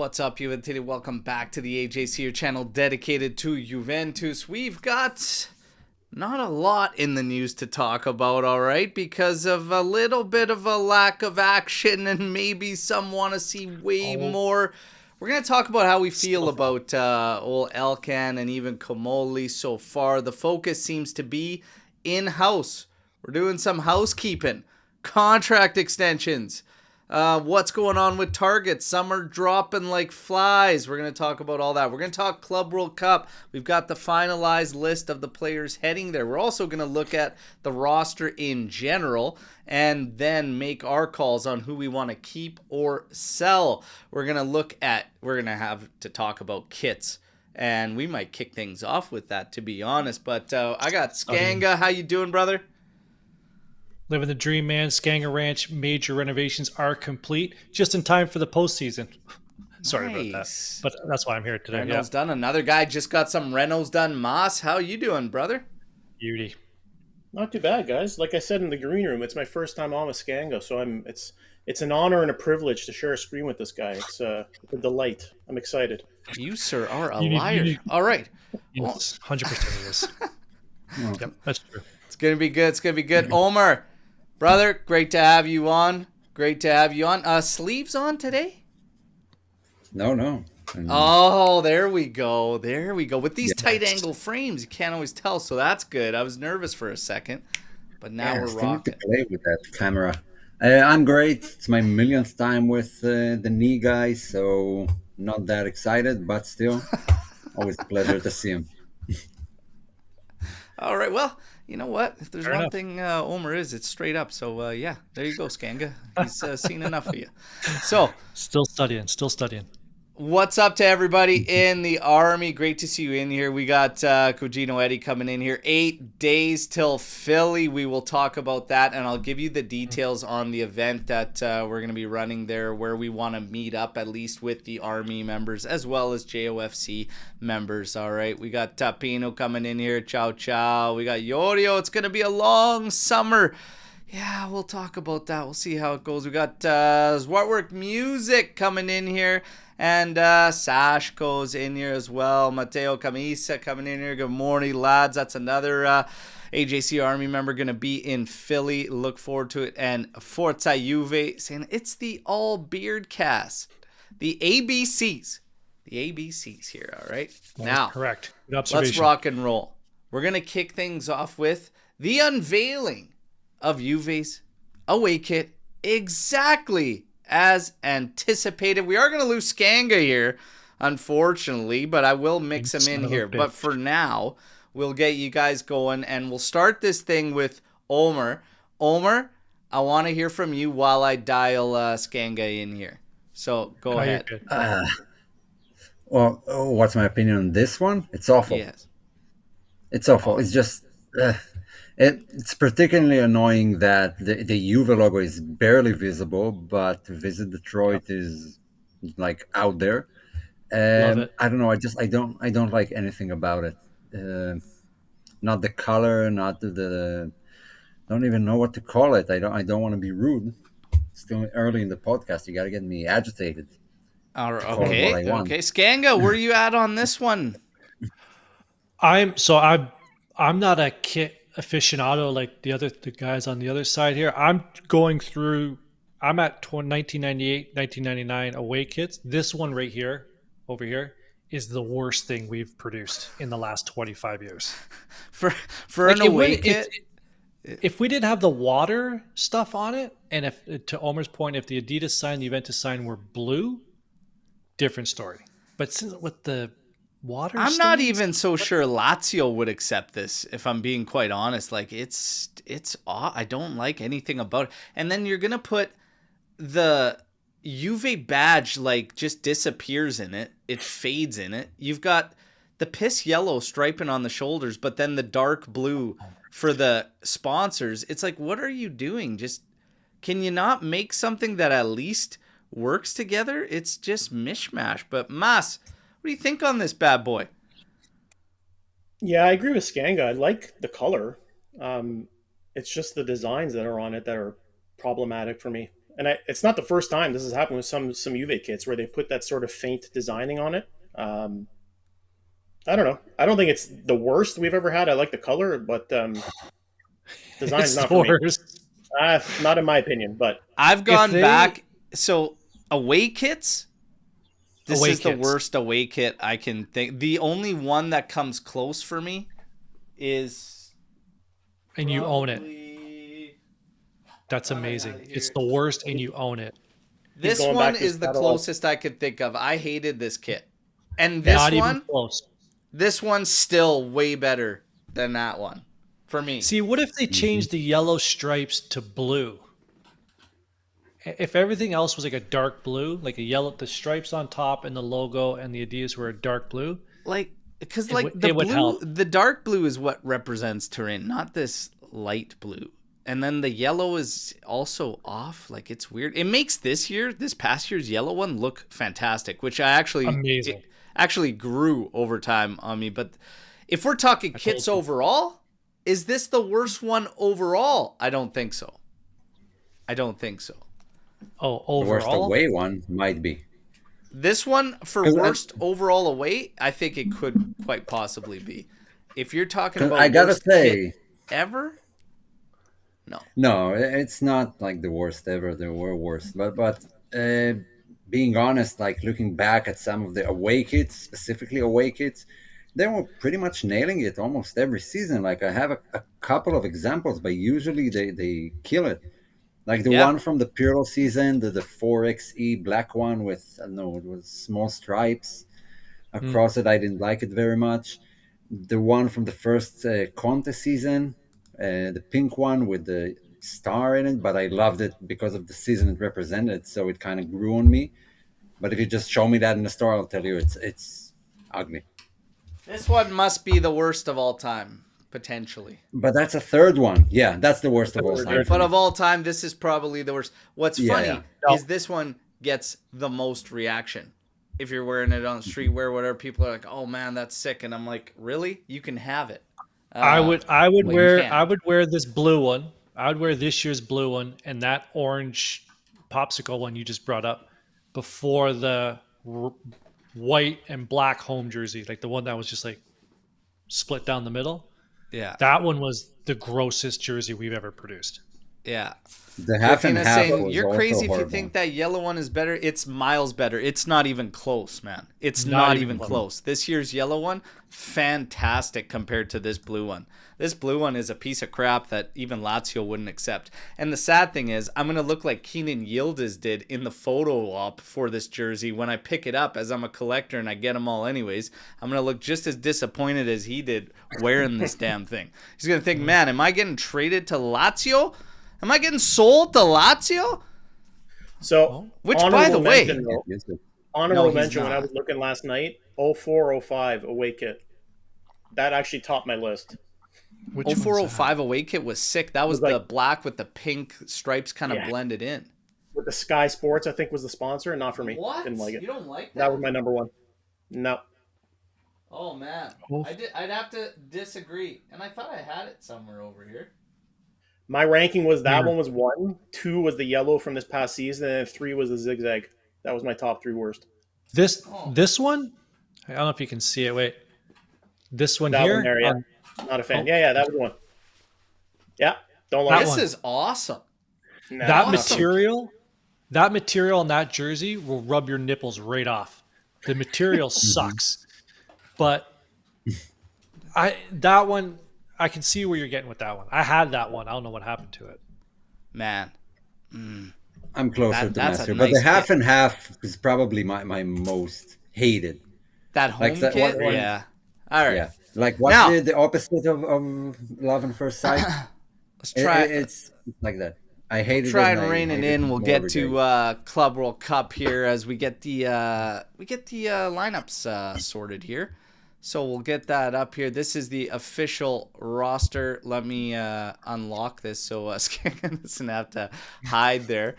What's up, Juventus? Welcome back to the AJC, your channel dedicated to Juventus. We've got not a lot in the news to talk about, all right, because of a little bit of a lack of action and maybe some want to see way more. We're going to talk about how we feel about old Elkann and even Comolli so far. The focus seems to be in-house. We're doing some housekeeping, contract extensions. What's going on with targets? Some are dropping like flies. We're going to talk about all that. We're going to talk Club World Cup. We've got the finalized list of the players heading there. We're also going to look at the roster in general and then make our calls on who we want to keep or sell. We're going to have to talk about kits. And we might kick things off with that, to be honest. But I got Skanga. How you doing, brother? Living the dream, man. Skanga Ranch major renovations are complete just in time for the postseason. Sorry about that, but that's why I'm here today. Renos done. Another guy just got some renos done. Moss, how you doing, brother? Beauty. Not too bad, guys. Like I said in the green room, it's my first time on with Skanga, so it's an honor and a privilege to share a screen with this guy. It's a delight. I'm excited. You, sir, are a liar. All right. Yes, 100% he is. Yep, that's true. It's going to be good. It's going to be good. Omar, brother, great to have you on. Great to have you on. Sleeves on today? No. Oh, there we go. There we go. With these tight angle frames, you can't always tell, so that's good. I was nervous for a second, but now we're rocking. To play with that camera. I'm great. It's my millionth time with the knee guys, so not that excited, but still, always a pleasure to see him. All right. Well, you know what? If there's one thing Omar is, it's straight up. So, yeah, there you go, Skanga. He's seen enough of you. So, still studying. What's up to everybody in the Army? Great to see you in here. We got Cugino Eddie coming in here. 8 days till Philly. We will talk about that, and I'll give you the details on the event that we're going to be running there, where we want to meet up at least with the Army members as well as JOFC members. All right, we got Tapino coming in here. Ciao, ciao. We got Yorio. It's going to be a long summer. Yeah, we'll talk about that. We'll see how it goes. We got Zwartwork Music coming in here. And Sash goes in here as well. Mateo Camisa coming in here. Good morning, lads. That's another AJC Army member going to be in Philly. Look forward to it. And Forza Juve saying it's the all beard cast. The ABCs. The ABCs here, all right? Now, correct. Good observation. Let's rock and roll. We're going to kick things off with the unveiling of Juve's away kit, exactly as anticipated. We are going to lose Skanga here, unfortunately, but I will mix him in here. But for now, we'll get you guys going, and we'll start this thing with Omar. Omar, I want to hear from you while I dial Skanga in here. So go ahead. Well, what's my opinion on this one? It's awful. Yes. It's awful. It's just... It's particularly annoying that the Juve logo is barely visible, but Visit Detroit is like out there. And I don't know. I don't like anything about it. Not the color, not the. Don't even know what to call it. I don't want to be rude. Still early in the podcast. You got to get me agitated. Okay. Skanga, where are you at on this one? I'm not a kit aficionado like the guys on the other side here. I'm at 1998, 1999 away kits. This one right here, over here, is the worst thing we've produced in the last 25 years. for like an away kit? If we didn't have the water stuff on it, and if, to Omar's point, if the Adidas sign, the Juventus sign were blue, different story. But since with the water, I'm not even so sure Lazio would accept this, if I'm being quite honest. Like it's I don't like anything about it. And then you're gonna put the Juve badge, like, just disappears in it. It fades in it. You've got the piss yellow striping on the shoulders, but then the dark blue for the sponsors. It's like, what are you doing? Just, can you not make something that at least works together? It's just mishmash. But Mas, what do you think on this bad boy? Yeah, I agree with Skanga. I like the color. It's just the designs that are on it that are problematic for me. it's not the first time this has happened with some Juve kits where they put that sort of faint designing on it. I don't know. I don't think it's the worst we've ever had. I like the color, but design's It's not the for me. worst. Not in my opinion, but I've gone they- back. So away kits. This Away is the kits. worst away kit I can think. The only one that comes close for me is. And you own it. probably- That's Got it amazing. out of It's here. the worst, and you own it. This going one back to his is the catalog. closest I could think of. I hated this kit, and this Not one, even close. this one's still way better than that one for me. See, what if they changed the yellow stripes to blue? If everything else was like a dark blue, like a yellow, the stripes on top and the logo and the Adidas were a dark blue. Like, because It like would- the it would blue, help. the dark blue is what represents Turin, not this light blue. And then the yellow is also off. Like, it's weird. It makes this past year's yellow one look fantastic, which I actually Amazing. it actually grew over time on me. But if we're talking kits you. overall, is this the worst one overall? I don't think so. I don't think so. Oh, The worst overall, away one might be. This one for 'Cause I- worst overall away, I think it could quite possibly be. If you're talking 'Cause about I gotta worst say, kit ever, no, it's not like the worst ever. There were worse, but being honest, like looking back at some of the away kits, specifically away kits, they were pretty much nailing it almost every season. Like I have a couple of examples, but usually they kill it. Like the Yeah. one from the Pirlo season, the 4XE black one with, I don't know, it was small stripes across it. I didn't like it very much. The one from the first Conte season, the pink one with the star in it, but I loved it because of the season it represented. So it kind of grew on me. But if you just show me that in the store, I'll tell you it's ugly. this one must be the worst of all time, potentially. But that's a third one. Yeah, that's the worst of all time. But of all time, this is probably the worst. What's Yeah, funny yeah. is this one gets the most reaction. If you're wearing it on streetwear, whatever, people are like, "Oh man, that's sick," and I'm like, "Really? You can have it." I would well, you can't. I would wear this blue one. I would wear this year's blue one and that orange popsicle one you just brought up before the white and black home jersey, like the one that was just like split down the middle. Yeah, That one was the grossest jersey we've ever produced. yeah. The half and Rafina's half saying, was you're also crazy if you horrible. think that yellow one is better. It's miles better. It's not even close, man. It's Not not, even even close. This year's yellow one, fantastic compared to this blue one. This blue one is a piece of crap that even Lazio wouldn't accept. And the sad thing is, I'm going to look like Keenan Yildiz did in the photo op for this jersey when I pick it up, as I'm a collector and I get them all anyways. I'm going to look just as disappointed as he did wearing this damn thing. He's going to think, man, am I getting traded to Lazio? Am I getting sold to Lazio? So, Which, by honorable the way- mention, though, Yes, sir. honorable No, he's mention when I not. was looking last night, 0405 away kit. That actually topped my list. Which one's 0405 away kit was sick. That was It was the like- black with the pink stripes kind of Yeah. blended in. With the Sky Sports, I think was the sponsor. Not for me. Didn't like it. You don't like That was my number one. No. Oh man, Oof. I'd have to disagree. And I thought I had it somewhere over here. My ranking was that Here. one was 1, 2 was the yellow from this past season, and 3 was the zigzag. That was my top 3 worst. This Oh. this one? I don't know if you can see it. Wait. This one That here? one there, yeah. Not a fan. Yeah, that was the one. Yeah, don't like That it. This one. is awesome. Nah, That Awesome. material on that jersey will rub your nipples right off. The material sucks. But that one, I can see where you're getting with that one. I had that one. I don't know what happened to it. Man, I'm closer to that's a Master, but the nice half kit. and half is probably my most hated. that home Like that kit, one- yeah. All right, Yeah, like what's Now- the opposite of Love and First Sight? let's try. It's like that. I hate it. Try and and I rein it hate in. We'll more get every to day. Club World Cup here as we get the lineups sorted here. So we'll get that up here. This is the official roster. Let me unlock this so Skank doesn't have to hide there.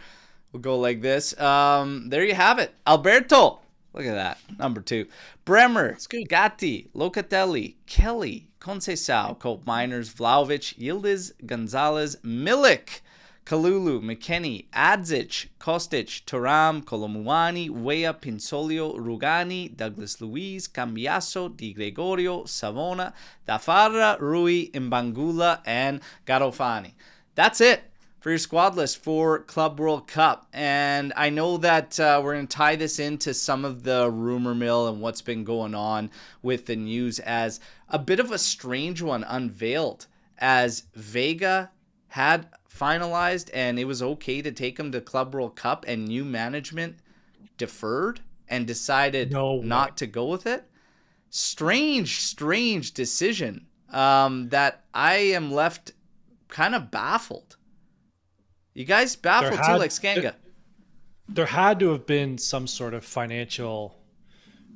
We'll go like this. There you have it. Alberto. Look at that. Number 2. Bremer, Gatti, Locatelli, Kelly, Conceição, Cope Miners, Vlahovic, Yildiz, Gonzalez, Milik, Kalulu, McKennie, Adzic, Kostic, Turam, Colomuani, Weah, Pinsolio, Rugani, Douglas Luiz, Cambiaso, Di Gregorio, Savona, Dafarra, Rui, Mbangula, and Garofani. That's it for your squad list for Club World Cup. And I know that we're going to tie this into some of the rumor mill and what's been going on with the news as a bit of a strange one unveiled, as Vega had finalized and it was okay to take him to Club World Cup, and new management deferred and decided not to go with it. Strange decision that I am left kind of baffled. You guys baffled too, like Skanga? There had to have been some sort of financial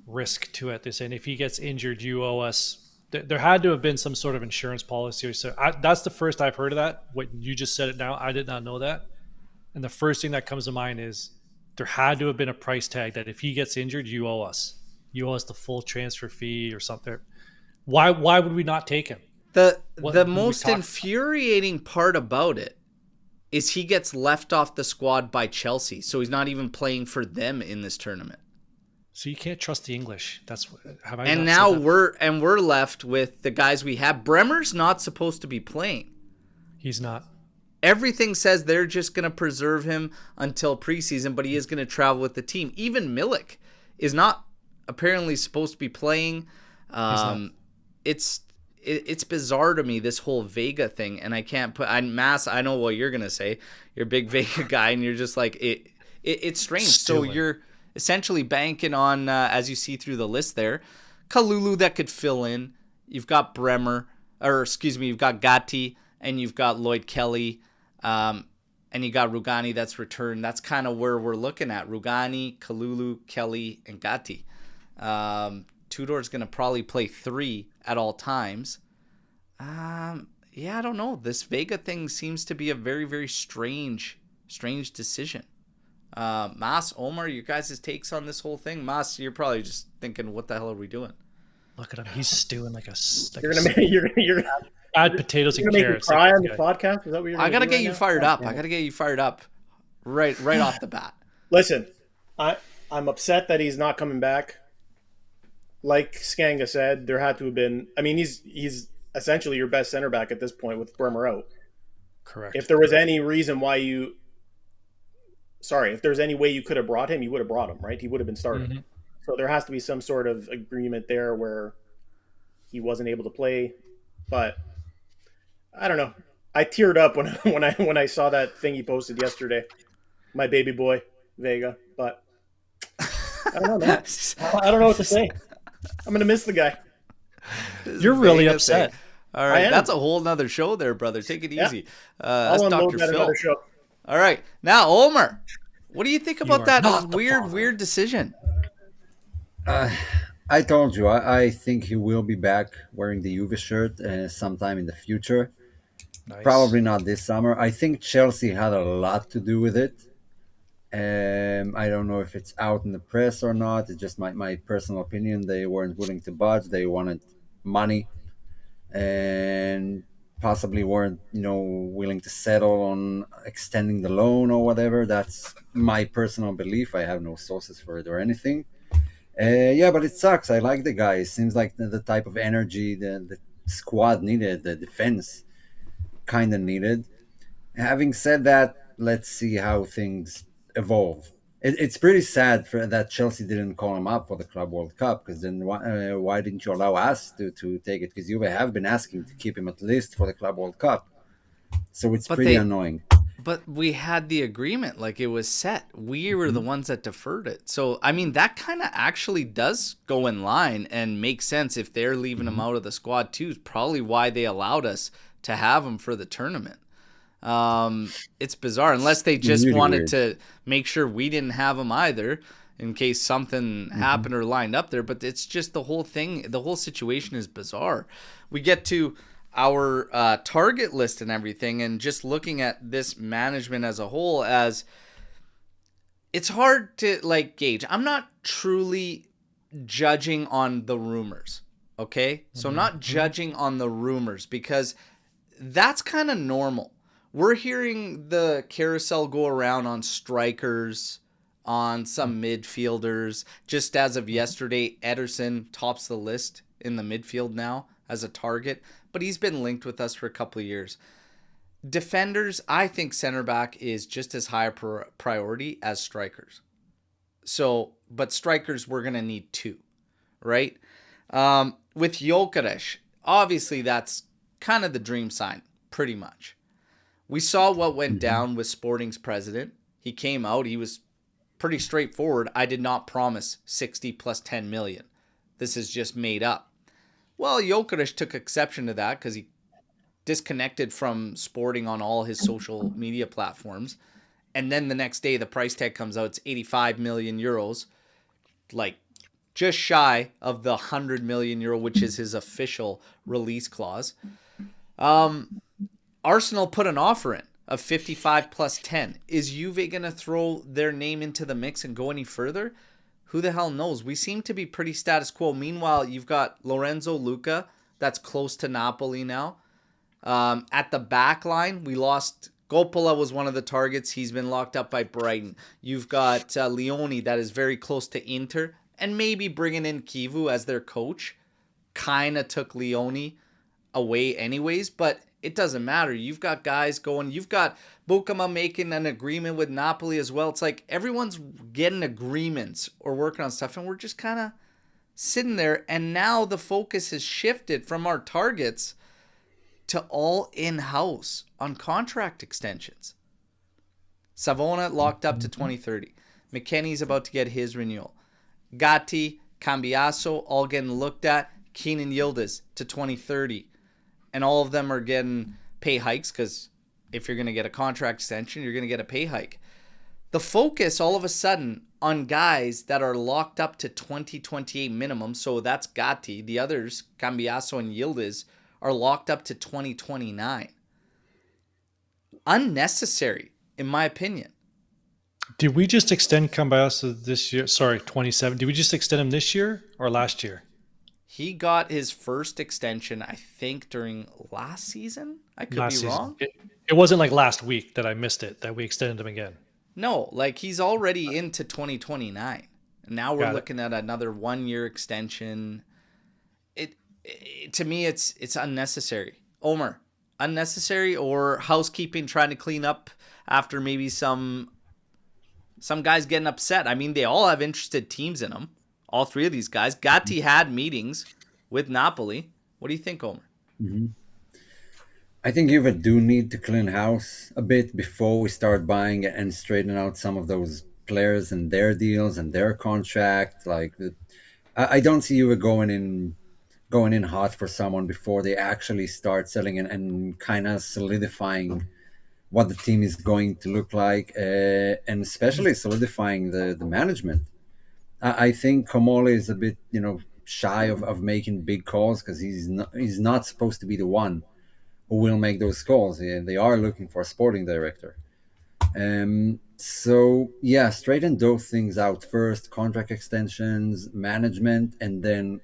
risk to it. They're saying if he gets injured, you owe us. There had to have been some sort of insurance policy. So that's the first I've heard of that. What you just said it now, I did not know that. And the first thing that comes to mind is there had to have been a price tag that if he gets injured, you owe us. You owe us the full transfer fee or something. Why would we not take him? The most infuriating part about it is he gets left off the squad by Chelsea, so he's not even playing for them in this tournament. So you can't trust the English. That's what have I. And now we're left with the guys we have. Bremer's not supposed to be playing. He's not. Everything says they're just going to preserve him until preseason, but he is going to travel with the team. Even Milik is not apparently supposed to be playing. It's bizarre to me, this whole Vega thing, and I can't put. I know what you're going to say. You're a big Vega guy, and you're just like it's strange. So you're essentially banking on, as you see through the list there, Kalulu that could fill in. You've got you've got Gatti, and you've got Lloyd Kelly, and you got Rugani that's returned. That's kind of where we're looking at. Rugani, Kalulu, Kelly, and Gatti. Tudor's going to probably play 3 at all times. I don't know. This Vega thing seems to be a very, very strange decision. Mas, Omar, your guys' takes on this whole thing? Mas, you're probably just thinking, what the hell are we doing? Look at him. He's stewing like a. You're add potatoes and carrots. Make me cry on the podcast? Is that what you're? I gotta get you fired up. I gotta get you fired up, right off the bat. Listen, I'm upset that he's not coming back. Like Skanga said, there had to have been. I mean, he's essentially your best center back at this point with Bremer out. Correct. If there was any reason why if there's any way you could have brought him, you would have brought him, right? He would have been starting. Mm-hmm. So there has to be some sort of agreement there where he wasn't able to play. But I don't know. I teared up when I saw that thing he posted yesterday. My baby boy, Vega. But I don't know, man. I don't know what to say. I'm going to miss the guy. You're really upset. All right. That's a whole nother show there, brother. Take it easy. That's Dr. Phil. All right. Now, Omar, what do you think about that weird decision? I told you, I think he will be back wearing the Juve shirt sometime in the future. Nice. Probably not this summer. I think Chelsea had a lot to do with it. I don't know if it's out in the press or not. It's just my personal opinion. They weren't willing to budge. They wanted money and possibly weren't, willing to settle on extending the loan or whatever. That's my personal belief. I have no sources for it or anything. But it sucks. I like the guy. It seems like the type of energy the squad needed, the defense kind of needed. Having said that, let's see how things evolve. It's pretty sad that Chelsea didn't call him up for the Club World Cup, because then why didn't you allow us to take it? Because Juve have been asking to keep him at least for the Club World Cup. So it's pretty annoying. But we had the agreement, like it was set. We were the ones that deferred it. So, I mean, that kind of actually does go in line and make sense if they're leaving him out of the squad too. It's probably why they allowed us to have him for the tournament. It's bizarre, unless they just wanted to make sure we didn't have him either in case something happened or lined up there. But it's just the whole situation is bizarre. We get to our target list and everything, and just looking at this management as a whole, as it's hard to gauge. I'm not truly judging on the rumors, okay? So I'm not judging on the rumors, because that's kind of normal. We're hearing the carousel go around on strikers, on some midfielders. Just as of yesterday, Ederson tops the list in the midfield now as a target, but he's been linked with us for a couple of years. Defenders, I think center back is just as high a priority as strikers. So, but strikers, we're going to need two, right? With Gyökeres, obviously that's kind of the dream sign, pretty much. We saw what went down with Sporting's president. He came out, he was pretty straightforward. I did not promise 60 plus 10 million. This is just made up. Well, Gyökeres took exception to that because he disconnected from Sporting on all his social media platforms. And then the next day, the price tag comes out. It's 85 million euros, like just shy of the 100 million euro, which is his official release clause. Arsenal put an offer in of 55 plus 10. Is Juve going to throw their name into the mix and go any further? Who the hell knows? We seem to be pretty status quo. Meanwhile, you've got Lorenzo Luca, that's close to Napoli now. At the back line, we lost. Coppola was one of the targets. He's been locked up by Brighton. You've got Leone, that is very close to Inter. And maybe bringing in Kivu as their coach kind of took Leone away anyways. But it doesn't matter. You've got guys going. You've got Bukama making an agreement with Napoli as well. It's like everyone's getting agreements or working on stuff. And we're just kind of sitting there. And now the focus has shifted from our targets to all in-house on contract extensions. Savona locked up to 2030. McKennie's about to get his renewal. Gatti, Cambiaso, all getting looked at. Keenan Yildiz to 2030. And all of them are getting pay hikes because if you're going to get a contract extension, you're going to get a pay hike. The focus all of a sudden on guys that are locked up to 2028 minimum, so that's Gatti. The others, Cambiaso and Yildiz, are locked up to 2029. Unnecessary, in my opinion. Did we just extend Cambiaso this year? Sorry, 27. Did we just extend him this year or last year? He got his first extension, I think, during last season. I could be wrong. It wasn't like last week that I missed it, that we extended him again. No, like he's already into 2029. Now we're looking at another 1-year extension. To me, it's unnecessary. Omer, unnecessary or housekeeping trying to clean up after maybe some guys getting upset. I mean, they all have interested teams in them. All three of these guys. Gatti had meetings with Napoli. What do you think, Omer? Mm-hmm. I think Juve do need to clean house a bit before we start buying and straighten out some of those players and their deals and their contract. Like, I don't see Juve going in hot for someone before they actually start selling and kind of solidifying what the team is going to look like, and especially solidifying the management. I think Comolli is a bit, shy of making big calls because he's not supposed to be the one who will make those calls. They are looking for a sporting director. So yeah, straighten those things out first: contract extensions, management, and then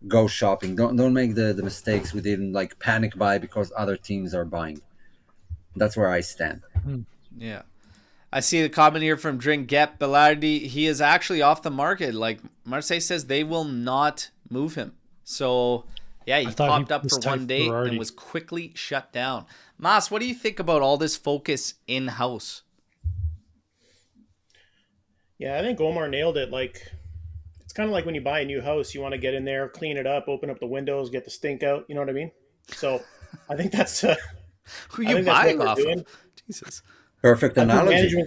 go shopping. Don't make the mistakes we didn't like panic buy because other teams are buying. That's where I stand. Yeah. I see the comment here from Drink Get Bellardi. He is actually off the market. Like Marseille says, they will not move him. So yeah, he popped up for one day and was quickly shut down. Mas, what do you think about all this focus in-house? Yeah, I think Omar nailed it. Like, it's kind of like when you buy a new house, you want to get in there, clean it up, open up the windows, get the stink out. You know what I mean? So I think that's who you buying off of? Jesus. Perfect analogy.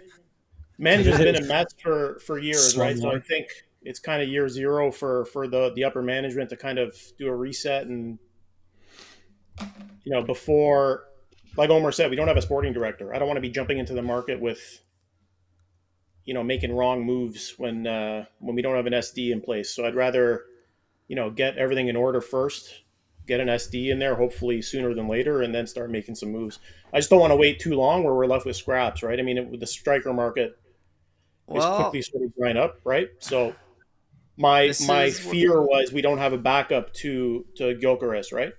Management's been a mess for years, right? So I think it's kind of year zero for the upper management to kind of do a reset. And before, like Omar said, we don't have a sporting director. I don't want to be jumping into the market with making wrong moves when we don't have an SD in place. So I'd rather get everything in order first, get an SD in there, hopefully sooner than later, and then start making some moves. I just don't want to wait too long where we're left with scraps, right? I mean, with the striker market is quickly sort of drying up, right? So my fear was we don't have a backup to Gyökeres, right?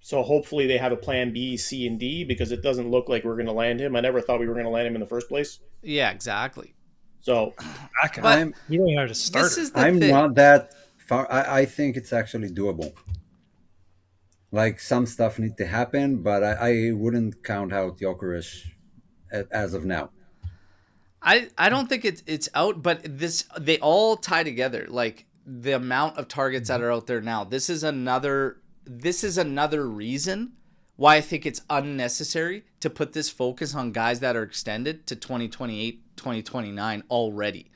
So hopefully they have a plan B, C, and D because it doesn't look like we're going to land him. I never thought we were going to land him in the first place. Yeah, exactly. So But You don't even have to start this her. is the I'm thing. not that far. I think it's actually doable. Like some stuff need to happen, but I wouldn't count out Jokeris as of now. I don't think it's out, but they all tie together. Like the amount of targets that are out there now. This is another reason why I think it's unnecessary to put this focus on guys that are extended to 2028, 2029 already.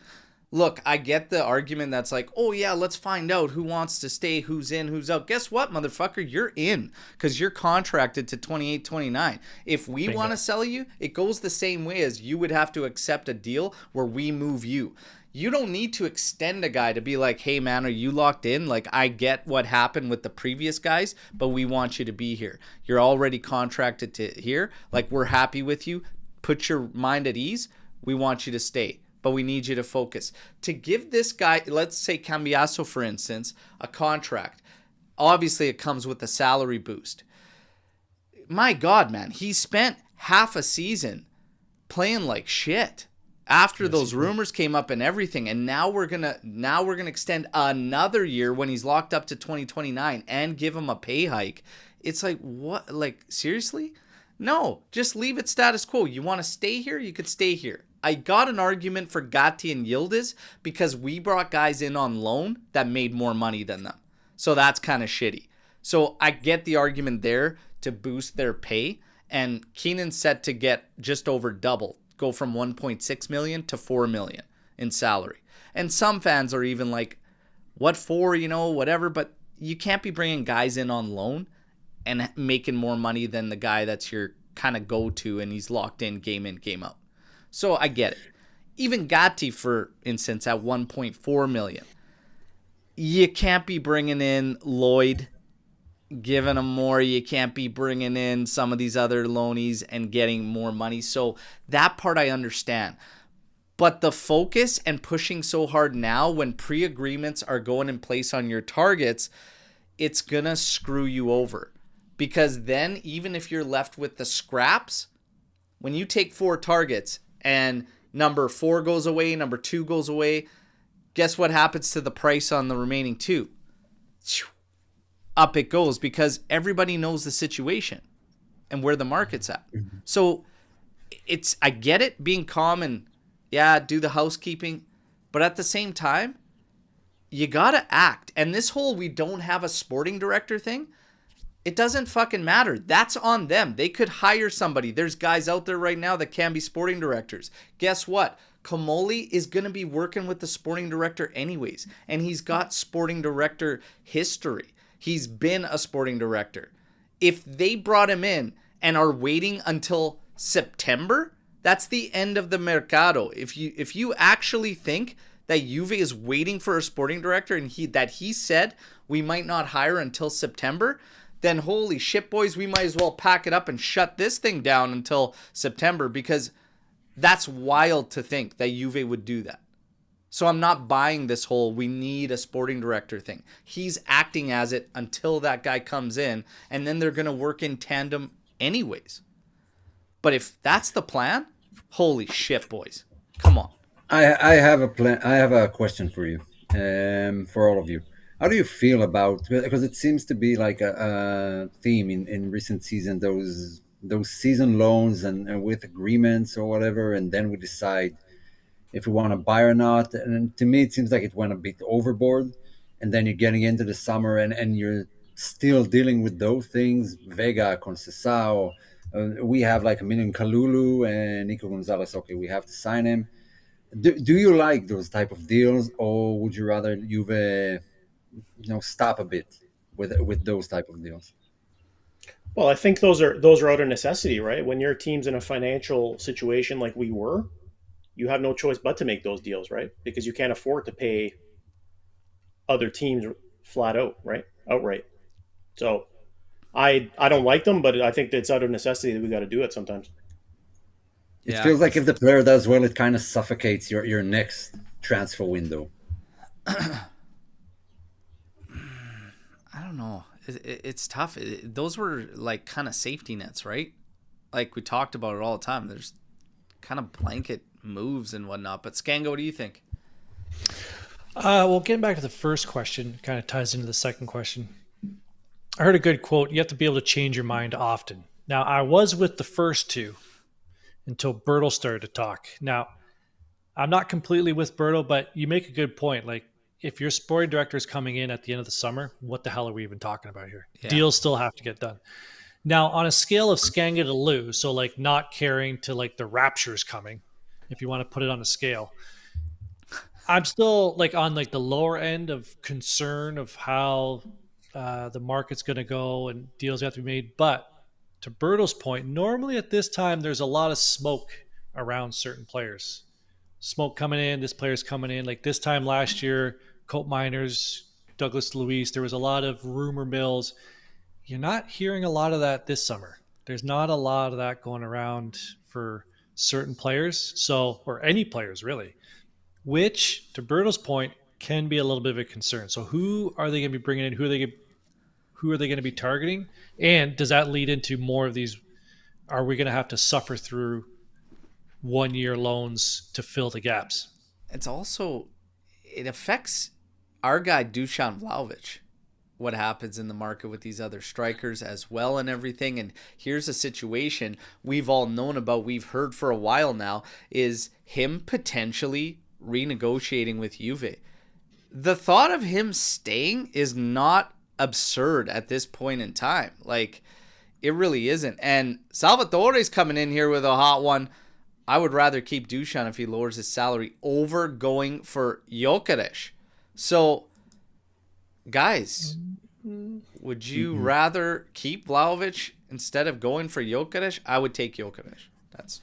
Look, I get the argument that's like, oh yeah, let's find out who wants to stay, who's in, who's out. Guess what, motherfucker? You're in because you're contracted to 28, 29. If we want to sell you, it goes the same way as you would have to accept a deal where we move you. You don't need to extend a guy to be like, hey man, are you locked in? Like, I get what happened with the previous guys, but we want you to be here. You're already contracted to here. Like, we're happy with you. Put your mind at ease. We want you to stay, but we need you to focus. To give this guy, let's say Cambiasso, for instance, a contract, obviously it comes with a salary boost. My God, man, he spent half a season playing like shit after those rumors came up and everything, and now we're gonna extend another year when he's locked up to 2029 and give him a pay hike. It's like, what? Like, seriously? No, just leave it status quo. You want to stay here? You could stay here. I got an argument for Gatti and Yildiz because we brought guys in on loan that made more money than them. So that's kind of shitty. So I get the argument there to boost their pay. And Keenan's set to get just over double, go from 1.6 million to 4 million in salary. And some fans are even like, what for, whatever. But you can't be bringing guys in on loan and making more money than the guy that's your kind of go-to and he's locked in, game out. So I get it. Even Gatti, for instance, at 1.4 million. You can't be bringing in Lloyd, giving him more. You can't be bringing in some of these other loanies and getting more money. So that part I understand. But the focus and pushing so hard now when pre-agreements are going in place on your targets, it's going to screw you over. Because then even if you're left with the scraps, when you take 4 targets and number 4 goes away, number 2 goes away, guess what happens to the price on the remaining 2? Up it goes because everybody knows the situation and where the market's at. So I get it, being calm and do the housekeeping, but at the same time, you gotta act. And this whole we don't have a sporting director thing, it doesn't fucking matter. That's on them. They could hire somebody. There's guys out there right now that can be sporting directors. Guess what? Comolli is going to be working with the sporting director anyways. And he's got sporting director history. He's been a sporting director. If they brought him in and are waiting until September, that's the end of the mercato. If you actually think that Juve is waiting for a sporting director and he said we might not hire until September, then holy shit, boys, we might as well pack it up and shut this thing down until September, because that's wild to think that Juve would do that. So I'm not buying this whole we need a sporting director thing. He's acting as it until that guy comes in, and then they're going to work in tandem anyways. But if that's the plan, holy shit, boys. Come on. I have a plan. I have a question for you, for all of you. How do you feel about, because it seems to be like a theme in recent season, those season loans and with agreements or whatever, and then we decide if we want to buy or not. And to me, it seems like it went a bit overboard. And then you're getting into the summer and you're still dealing with those things. Vega, Conceição, we have like a million Kalulu and Nico Gonzalez. Okay, we have to sign him. Do you like those type of deals, or would you rather Juve stop a bit with those type of deals? Well, I think those are out of necessity, right? When your team's in a financial situation like we were, you have no choice but to make those deals, right? Because you can't afford to pay other teams flat out, right? Outright. So I don't like them, but I think it's out of necessity that we got to do it sometimes. It feels like if the player does well, it kind of suffocates your next transfer window. I don't know. it's tough. Those were like kind of safety nets, right? Like we talked about it all the time. There's kind of blanket moves and whatnot. But Skango, what do you think? Well, getting back to the first question, kind of ties into the second question. I heard a good quote. You have to be able to change your mind often. Now, I was with the first two until Bertle started to talk. Now, I'm not completely with Bertle, but you make a good point. Like, if your sporting director is coming in at the end of the summer, what the hell are we even talking about here? Yeah. Deals still have to get done. Now, on a scale of Skanga to Lou, so like not caring to like the rapture's coming, if you want to put it on a scale, I'm still like on like the lower end of concern of how the market's going to go and deals have to be made. But to Bertle's point, normally at this time, there's a lot of smoke around certain players. Smoke coming in, this player's coming in. Like this time last year, Colt Miners, Douglas Luiz, there was a lot of rumor mills. You're not hearing a lot of that this summer. There's not a lot of that going around for certain players, so or any players really, which to Bertle's point can be a little bit of a concern. So who are they going to be bringing in? Who are they going to be targeting? And does that lead into more of these? Are we going to have to suffer through 1-year loans to fill the gaps? It's also, it affects our guy Dusan Vlahovic, what happens in the market with these other strikers as well and everything. And here's a situation we've all known about, we've heard for a while now, is him potentially renegotiating with Juve. The thought of him staying is not absurd at this point in time. Like, it really isn't. And Salvatore's coming in here with a hot one. I would rather keep Dusan if he lowers his salary over going for Gyökeres. So, guys, would you rather keep Vlahovic instead of going for Gyökeres? I would take Gyökeres.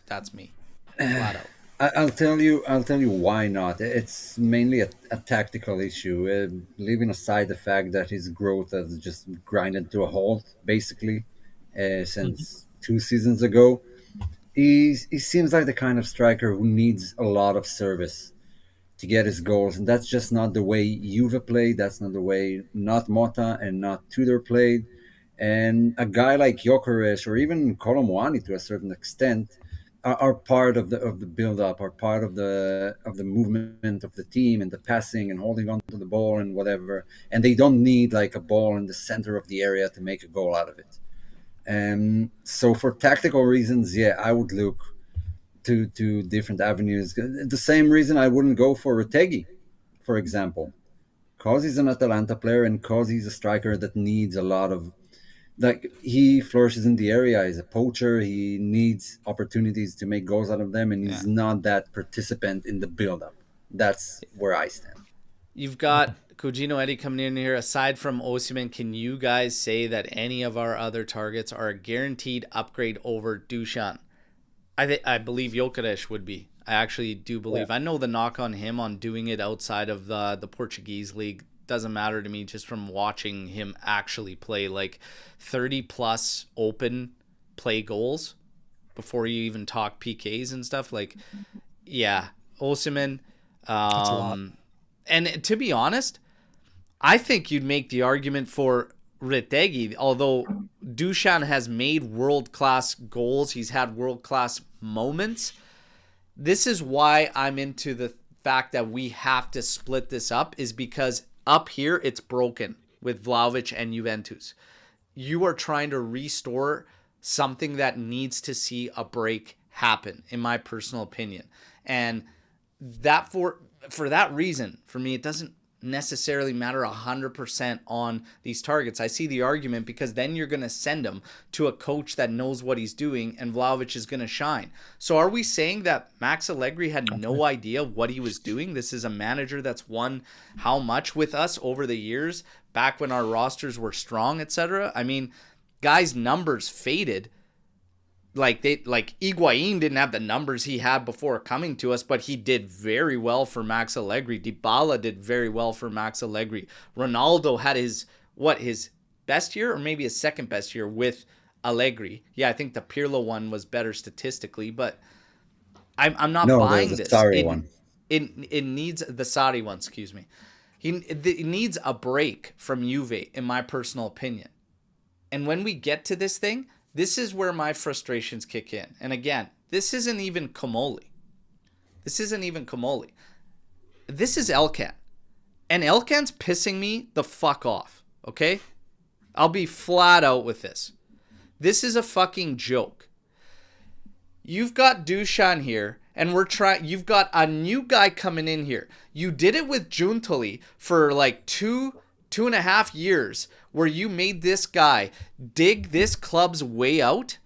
That's me, flat out. I'll tell you why not. It's mainly a tactical issue. Leaving aside the fact that his growth has just grinded to a halt, basically, since 2 seasons ago. He seems like the kind of striker who needs a lot of service to get his goals, and that's just not the way Juve played. That's not the way not Motta and not Tudor played. And a guy like Gyökeres or even Colomwani to a certain extent are part of the build-up, are part of the movement of the team and the passing and holding on to the ball and whatever. And they don't need like a ball in the center of the area to make a goal out of it. And so for tactical reasons, yeah, I would look to different avenues. The same reason I wouldn't go for Retegui, for example, because he's an Atalanta player and because he's a striker that needs a lot of, like, he flourishes in the area. He's a poacher. He needs opportunities to make goals out of them, and he's not that participant in the build-up. That's where I stand. You've got Cugino Eddie coming in here. Aside from Osimhen, can you guys say that any of our other targets are a guaranteed upgrade over Dusan? I believe Gyökeres would be. I actually do believe. I know the knock on him on doing it outside of the Portuguese league doesn't matter to me just from watching him actually play. Like 30-plus open play goals before you even talk PKs and stuff. Like, yeah, Osimhen. That's a lot. And to be honest, I think you'd make the argument for Retegui, although Dusan has made world-class goals. He's had world-class moments. This is why I'm into the fact that we have to split this up, is because up here it's broken with Vlahovic and Juventus. You are trying to restore something that needs to see a break happen, in my personal opinion. And that for that reason, for me, it doesn't necessarily matter 100% on these targets. I see the argument because then you're going to send him to a coach that knows what he's doing and Vlahovic is going to shine. So are we saying that Max Allegri had no idea what he was doing? This is a manager that's won how much with us over the years, back when our rosters were strong, etc. I mean, guys' numbers faded. Like Higuain didn't have the numbers he had before coming to us, but he did very well for Max Allegri. Dybala did very well for Max Allegri. Ronaldo had his best year or maybe his second best year with Allegri. Yeah, I think the Pirlo one was better statistically, but I'm not buying this. It needs the Sarri one, excuse me. It needs a break from Juve, in my personal opinion. And when we get to this thing, this is where my frustrations kick in. And again, this isn't even Comolli. This isn't even Comolli. This is Elkann. And Elkann's pissing me the fuck off, okay? I'll be flat out with this. This is a fucking joke. You've got Dusan here, and you've got a new guy coming in here. You did it with Juntoli for like two and a half years, where you made this guy dig this club's way out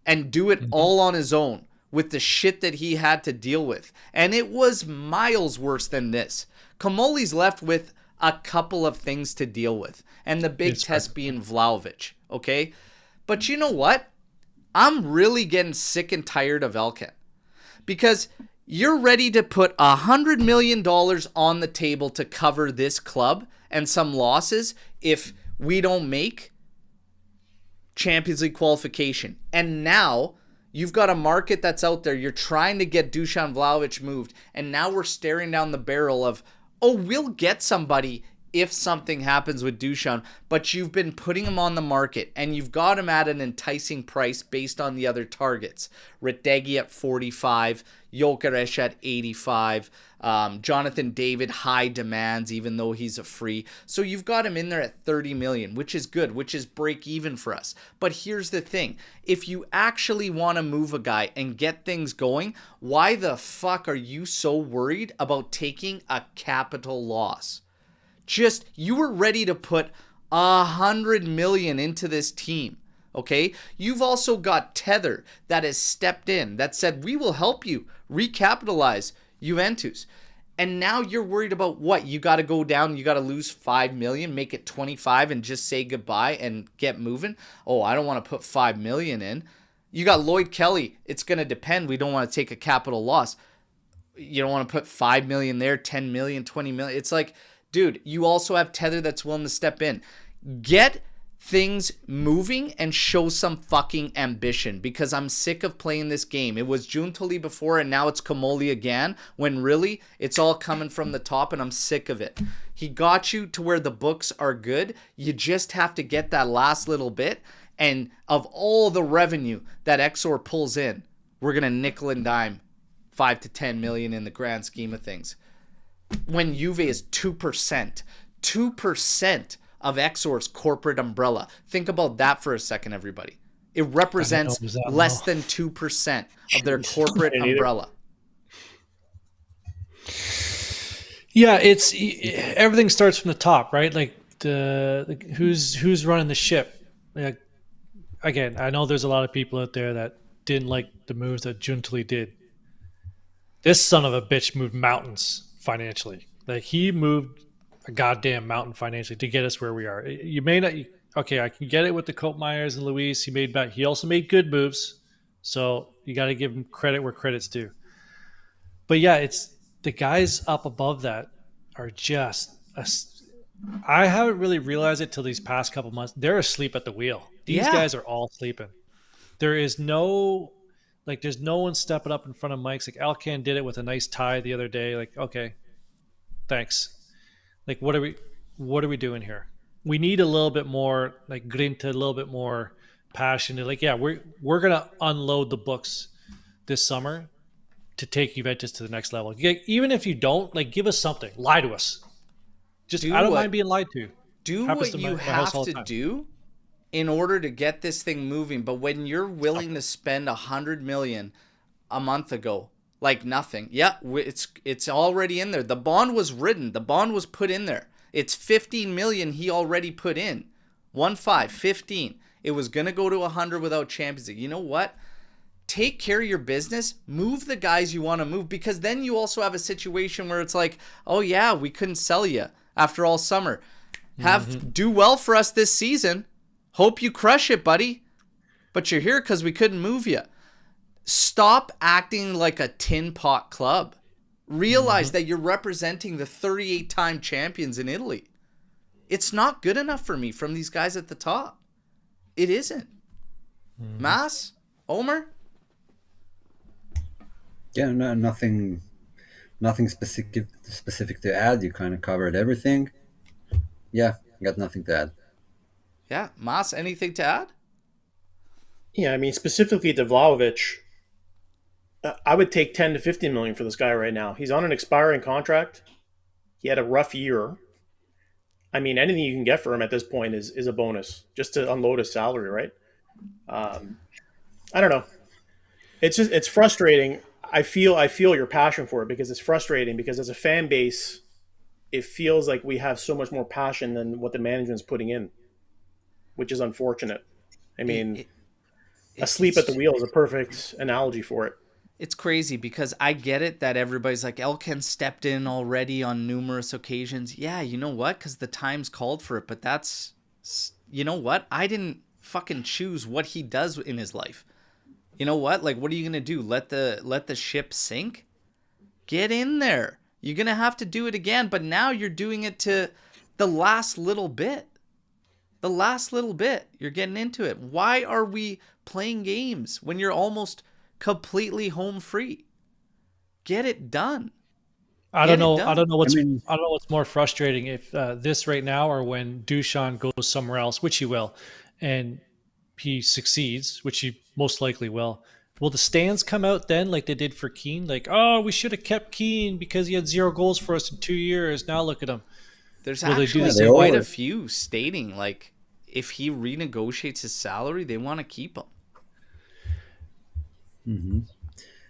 and do it all on his own with the shit that he had to deal with. And it was miles worse than this. Comolli's left with a couple of things to deal with, and the big test being Vlahovic, okay? But you know what? I'm really getting sick and tired of Elkann, because you're ready to put $100 million on the table to cover this club and some losses if we don't make Champions League qualification. And now you've got a market that's out there. You're trying to get Dusan Vlahovic moved, and now we're staring down the barrel of, oh, we'll get somebody if something happens with Dusan, but you've been putting him on the market, and you've got him at an enticing price based on the other targets. Ritegi at 45, Jokeres at 85, Jonathan David, high demands, even though he's a free. So you've got him in there at 30 million, which is good, which is break even for us. But here's the thing. If you actually want to move a guy and get things going, why the fuck are you so worried about taking a capital loss? Just, you were ready to put 100 million into this team, okay? You've also got Tether that has stepped in, that said, we will help you recapitalize Juventus. And now you're worried about what? You got to go down, you got to lose 5 million, make it 25 and just say goodbye and get moving? Oh, I don't want to put 5 million in. You got Lloyd Kelly. It's going to depend. We don't want to take a capital loss. You don't want to put 5 million there, 10 million, 20 million. It's like, dude, you also have Tether that's willing to step in. Get things moving and show some fucking ambition, because I'm sick of playing this game. It was Juntoli before, and now it's Comolli again, when really it's all coming from the top, and I'm sick of it. He got you to where the books are good. You just have to get that last little bit, and of all the revenue that Exor pulls in, we're going to nickel and dime 5 to 10 million in the grand scheme of things. When Juve is 2%. 2% of Exor's corporate umbrella. Think about that for a second, everybody. It represents less than 2% of their corporate umbrella. Yeah, it's everything starts from the top, right? Like who's running the ship. Like, again, I know there's a lot of people out there that didn't like the moves that Juntoli did. This son of a bitch moved mountains financially. Like, he moved a goddamn mountain financially to get us where we are. You may not, okay, I can get it with the Koopmeyers and Luis. He also made good moves, so you got to give him credit where credit's due. But yeah, it's the guys up above that are just I haven't really realized it till these past couple months. They're asleep at the wheel. These guys are all sleeping. There is no, like, there's no one stepping up in front of mics. Like, Elkann did it with a nice tie the other day. Like, okay, thanks. Like, what are we doing here? We need a little bit more, like, grinta, a little bit more passion. Like, yeah, we're gonna unload the books this summer to take Juventus to the next level. Even if you don't, like, give us something. Lie to us. Just, I don't mind being lied to. Do what you have to do in order to get this thing moving. But when you're willing to spend 100 million a month ago, like nothing, yeah, it's already in there. The bond was written. The bond was put in there. It's 15 million he already put in. 15. It was going to go to 100 without Champions League. You know what? Take care of your business. Move the guys you want to move, because then you also have a situation where it's like, oh yeah, we couldn't sell you after all summer. Do well for us this season. Hope you crush it, buddy. But you're here because we couldn't move you. Stop acting like a tin pot club. Realize that you're representing the 38-time champions in Italy. It's not good enough for me from these guys at the top. It isn't. Mas? Omer? Yeah, no, nothing specific to add. You kind of covered everything. Yeah, got nothing to add. Yeah, Mas, anything to add? Yeah, I mean, specifically to Vlahovic, I would take 10 to 15 million for this guy right now. He's on an expiring contract. He had a rough year. I mean, anything you can get for him at this point is a bonus, just to unload his salary, right? Um, I don't know. It's frustrating. I feel your passion for it, because it's frustrating, because as a fan base, it feels like we have so much more passion than what the management's putting in, which is unfortunate. I mean, It- asleep at the wheel is a perfect analogy for it. It's crazy because I get it that everybody's like, Elkann stepped in already on numerous occasions. Yeah, you know what? Because the time's called for it. But that's, you know what? I didn't fucking choose what he does in his life. You know what? Like, what are you gonna do? Let the ship sink? Get in there. You're gonna have to do it again. But now you're doing it to the last little bit. The last little bit. You're getting into it. Why are we playing games when you're almost completely home free? Get it done. I Get don't it know. done. I don't know what's. I mean- I don't know what's more frustrating, if this right now, or when Duchan goes somewhere else, which he will, and he succeeds, which he most likely will. Will the stands come out then, like they did for Keane? Like, oh, we should have kept Keane because he had 0 goals for us in 2 years. Now look at him. There's Will they do actually the same? quite They a all- few stating like if he renegotiates his salary, they want to keep him.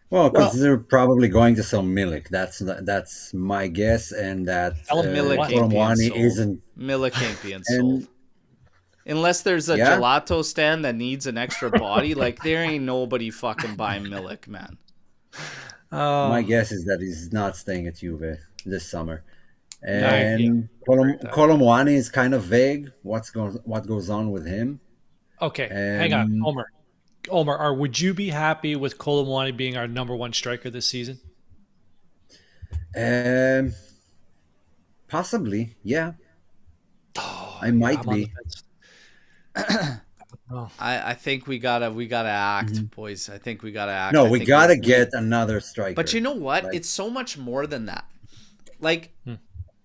Well, because Well, they're probably going to sell Milik. That's my guess, and that Tell him Milik what? ain't being Colomwani sold. isn't. Milik ain't being And sold. Unless there's a yeah, gelato stand that needs an extra body, like there ain't nobody fucking buying Milik, man. my Oh, guess is that he's not staying at Juve this summer. yeah. And Colomwani is kind of vague. What goes on with him? Okay, hang on, And Omar. Omar, would you be happy with Colomwani being our number 1 striker this season? um, possibly, yeah, I Yeah, might I'm on the be. fence. Oh, I think we gotta act, boys. I think we gotta act. No, I we think gotta get another striker. But you know what? Like- It's so much more than that. Like,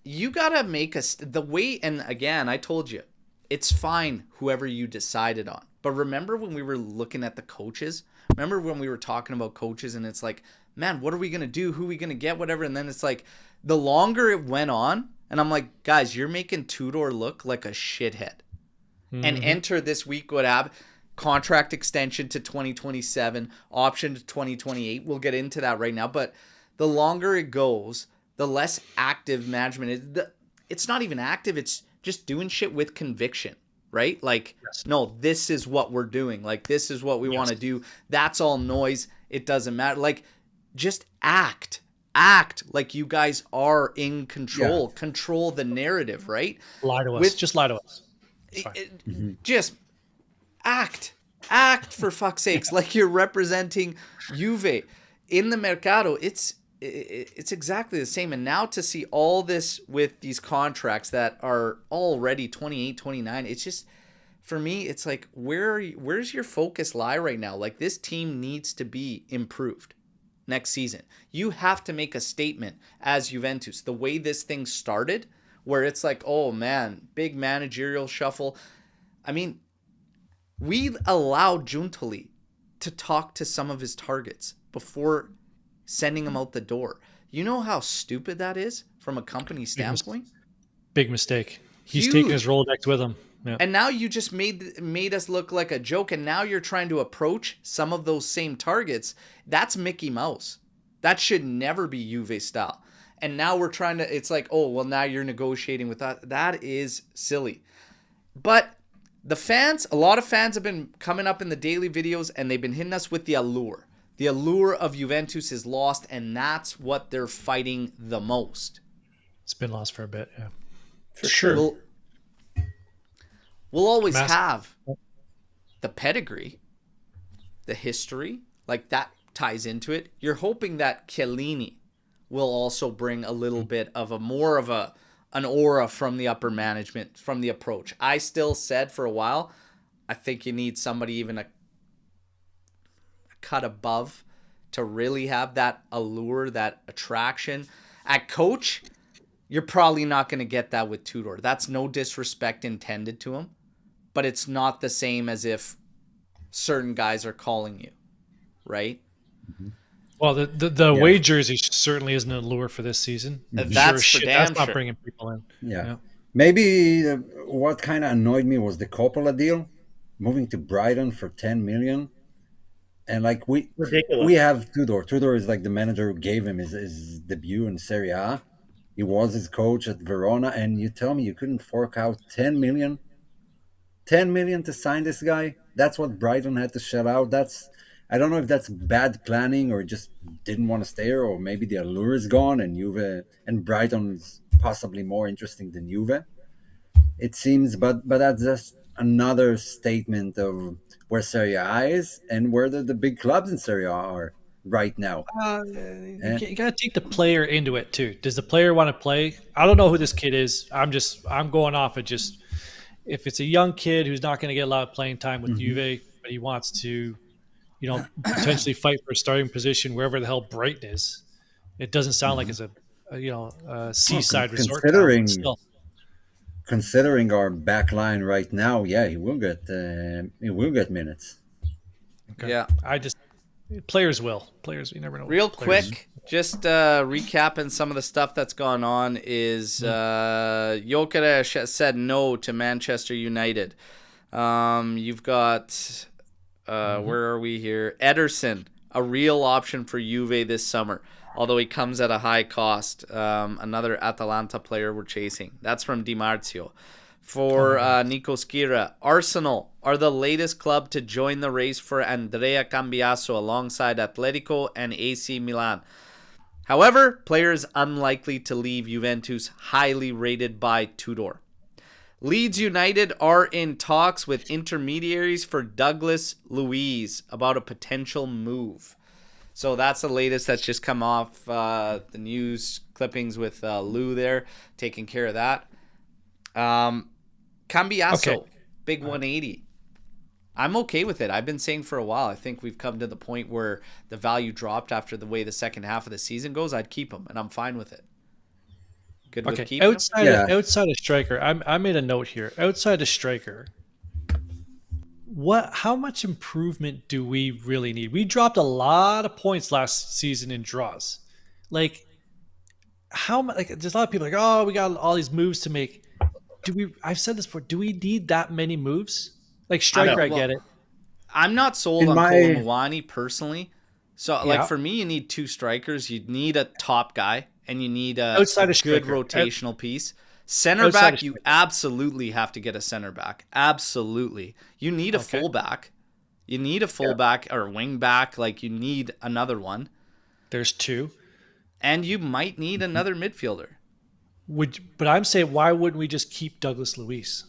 you gotta make the way. And again, I told you, it's fine whoever you decided on. But remember when we were looking at the coaches? Remember when we were talking about coaches, and it's like, man, what are we gonna do? Who are we gonna get? Whatever. And then it's like, the longer it went on, and I'm like, guys, you're making Tudor look like a shithead. And enter this week what happened. Contract extension to 2027, option to 2028. We'll get into that right now. But the longer it goes, the less active management is. It's not even active. It's just doing shit with conviction, right? Like, no, this is what we're doing. Like, this is what we want to do. That's all noise. It doesn't matter. Like, just act. Act like you guys are in control. Control the narrative, right? lie to us. Just lie to us. Just act for fuck's sakes, like you're representing Juve in the mercato. It's exactly the same. And now to see all this with these contracts that are already 28, 29, it's just, for me, it's like, where's your focus lie right now? Like, this team needs to be improved next season. You have to make a statement as Juventus. The way this thing started, where it's like, oh man, big managerial shuffle. I mean, we allowed Giuntoli to talk to some of his targets before sending him out the door. You know how stupid that is from a company standpoint? Big mistake. He's Huge. taking his Rolodex with him. Yeah. And now you just made us look like a joke, and now you're trying to approach some of those same targets. That's Mickey Mouse. That should never be Juve style. And now we're trying to, it's like, oh, well, now you're negotiating with that. That is silly. But the fans, a lot of fans have been coming up in the daily videos, and they've been hitting us with the allure. The allure of Juventus is lost, and that's what they're fighting the most. It's been lost for a bit. Yeah. for sure. We'll always Mass- have the pedigree, the history, like that ties into it. You're hoping that Chiellini will also bring a little bit of an aura from the upper management, from the approach. I still said for a while, I think you need somebody even a cut above to really have that allure, that attraction. At coach, you're probably not going to get that with Tudor. That's no disrespect intended to him. but it's not the same as if certain guys are calling you, right? Well, the away jersey certainly isn't a lure for this season. That's for damn that's not sure. bringing people in. Yeah. Maybe what kind of annoyed me was the Coppola deal, moving to Brighton for 10 million. And like Ridiculous. we have Tudor. Tudor is like the manager who gave him his debut in Serie A. He was his coach at Verona, and you tell me you couldn't fork out 10 million? 10 million to sign this guy? That's what Brighton had to shell out. I don't know if that's bad planning or just didn't want to stay here, or maybe the allure is gone and Juve and Brighton is possibly more interesting than Juve. It seems, but that's just another statement of where Serie A is and where the big clubs in Serie A are right now. You got to take the player into it too. Does the player want to play? I don't know who this kid is. I'm going off of just if it's a young kid who's not going to get a lot of playing time with Juve, but he wants to, potentially fight for a starting position wherever the hell Brighton is. It doesn't sound like it's a seaside resort. Considering our back line right now, yeah, he will get minutes. Okay. Yeah. Players, you never know. Real quick, just recapping some of the stuff that's gone on is Gyökeres said no to Manchester United. You've got, where are we here? Ederson, a real option for Juve this summer, although he comes at a high cost. Another Atalanta player we're chasing. That's from Di Marzio. For Nico Skira, Arsenal are the latest club to join the race for Andrea Cambiaso alongside Atletico and AC Milan. However, player is unlikely to leave Juventus, highly rated by Tudor. Leeds United are in talks with intermediaries for Douglas Luiz about a potential move. So that's the latest that's just come off the news clippings with Lou there, taking care of that. Cambiaso, big 180. I'm okay with it. I've been saying for a while, I think we've come to the point where the value dropped after the way the second half of the season goes. I'd keep him, and I'm fine with it. Good with keeping him? Outside of striker, I made a note here. Outside of striker, how much improvement do we really need? We dropped a lot of points last season in draws. There's a lot of people we got all these moves to make. I've said this before, do we need that many moves? Like striker, I get it. I'm not sold on Kolomouani personally. So for me, you need two strikers. You need a top guy and you need a good rotational piece. Center back, you absolutely have to get a center back. Absolutely. You need a fullback. You need a fullback or wing back. Like you need another one. There's two. And you might need another midfielder. But I'm saying, why wouldn't we just keep Douglas Luiz?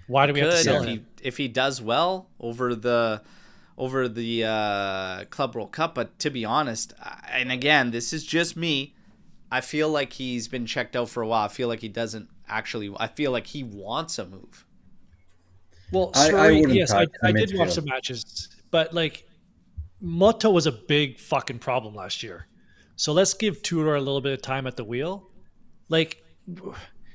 Why do we have to sell him? If he does well over the Club World Cup, but to be honest, and again, this is just me, I feel like he's been checked out for a while. I feel like he doesn't actually. I feel like he wants a move. Well, I did watch some matches, but Motto was a big fucking problem last year. So let's give Tudor a little bit of time at the wheel.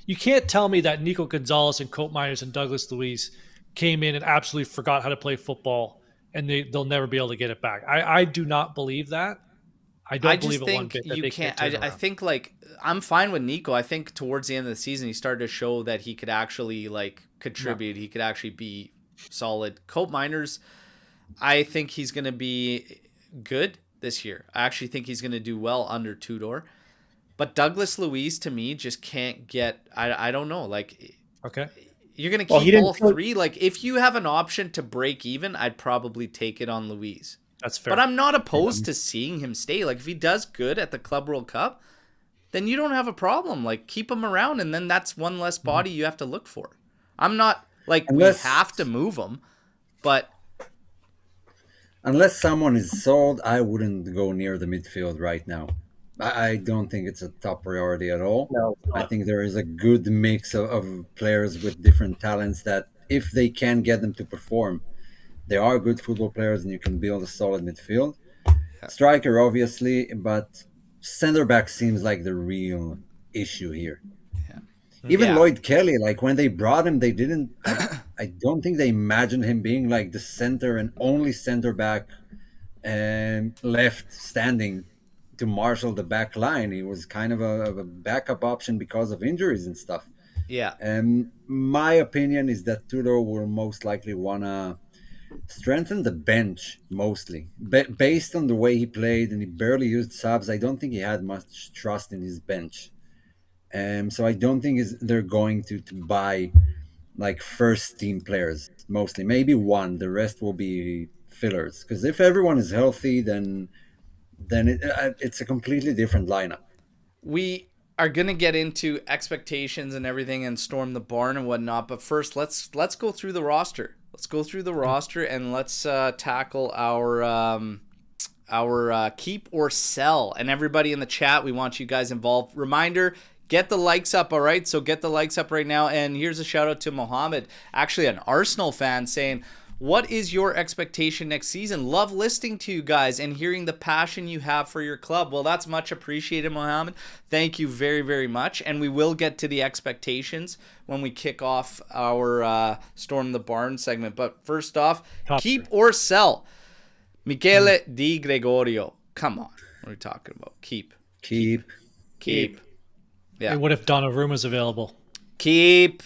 You can't tell me that Nico Gonzalez and Cope Miners and Douglas Luiz came in and absolutely forgot how to play football and they'll never be able to get it back. I do not believe that. I don't believe it one bit that they can't turn it around. I think I'm fine with Nico. I think towards the end of the season he started to show that he could actually contribute. Yeah. He could actually be solid. Cope Miners, I think he's going to be good this year. I actually think he's going to do well under Tudor. But Douglas Luiz, to me, just can't get... I don't know. You're going to keep all three. If you have an option to break even, I'd probably take it on Luiz. That's fair. But I'm not opposed to seeing him stay. If he does good at the Club World Cup, then you don't have a problem. Keep him around, and then that's one less body you have to look for. I'm not... we have to move him, but... Unless someone is sold, I wouldn't go near the midfield right now. I don't think it's a top priority at all. No, I think there is a good mix of players with different talents that if they can get them to perform, they are good football players and you can build a solid midfield. Yeah. Striker, obviously, but center back seems like the real issue here. Yeah. Even Yeah. Lloyd Kelly, like when they brought him, they didn't. I don't think they imagined him being like the center and only center back and left standing to marshal the back line. He was kind of a backup option because of injuries and stuff. Yeah. And my opinion is that Tudor will most likely wanna strengthen the bench mostly, based on the way he played and he barely used subs. I don't think he had much trust in his bench. So I don't think they're going to buy like first team players mostly. Maybe one. The rest will be fillers. Because if everyone is healthy, then it's a completely different lineup. We are gonna get into expectations and everything and storm the barn and whatnot, but first let's go through the roster. Let's go through the roster and let's tackle our keep or sell. And everybody in the chat, we want you guys involved. Reminder, get the likes up, all right? So get the likes up right now. And here's a shout out to Mohammed, actually an Arsenal fan, saying, what is your expectation next season? Love listening to you guys and hearing the passion you have for your club. Well, that's much appreciated, Mohammed. Thank you very, very much. And we will get to the expectations when we kick off our Storm the Barn segment. But first off, keep or sell. Michele Di Gregorio. Come on. What are we talking about? Keep. Keep. Yeah. Hey, what if Donnarumma's available? Keep.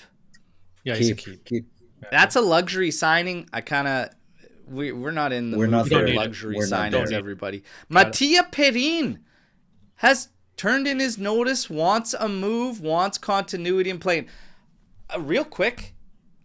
Yeah, he's a keep. That's a luxury signing. I kind of we're not in the mood for luxury signings, everybody. Mattia Perin has turned in his notice, wants a move, wants continuity in playing. Real quick,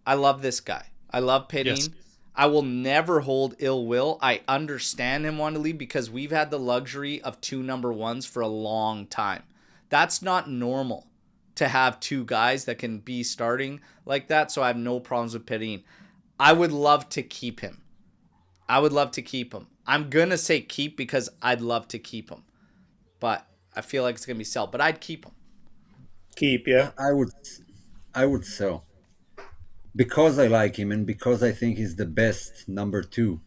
I love this guy. I love Perin. Yes. I will never hold ill will. I understand him wanting to leave because we've had the luxury of 2 number ones for a long time. That's not normal to have 2 guys that can be starting like that, so I have no problems with Perin. I would love to keep him. I'm going to say keep because I'd love to keep him. But I feel like it's going to be sell, but I'd keep him. Keep, yeah. I would sell. Because I like him and because I think he's the best number 2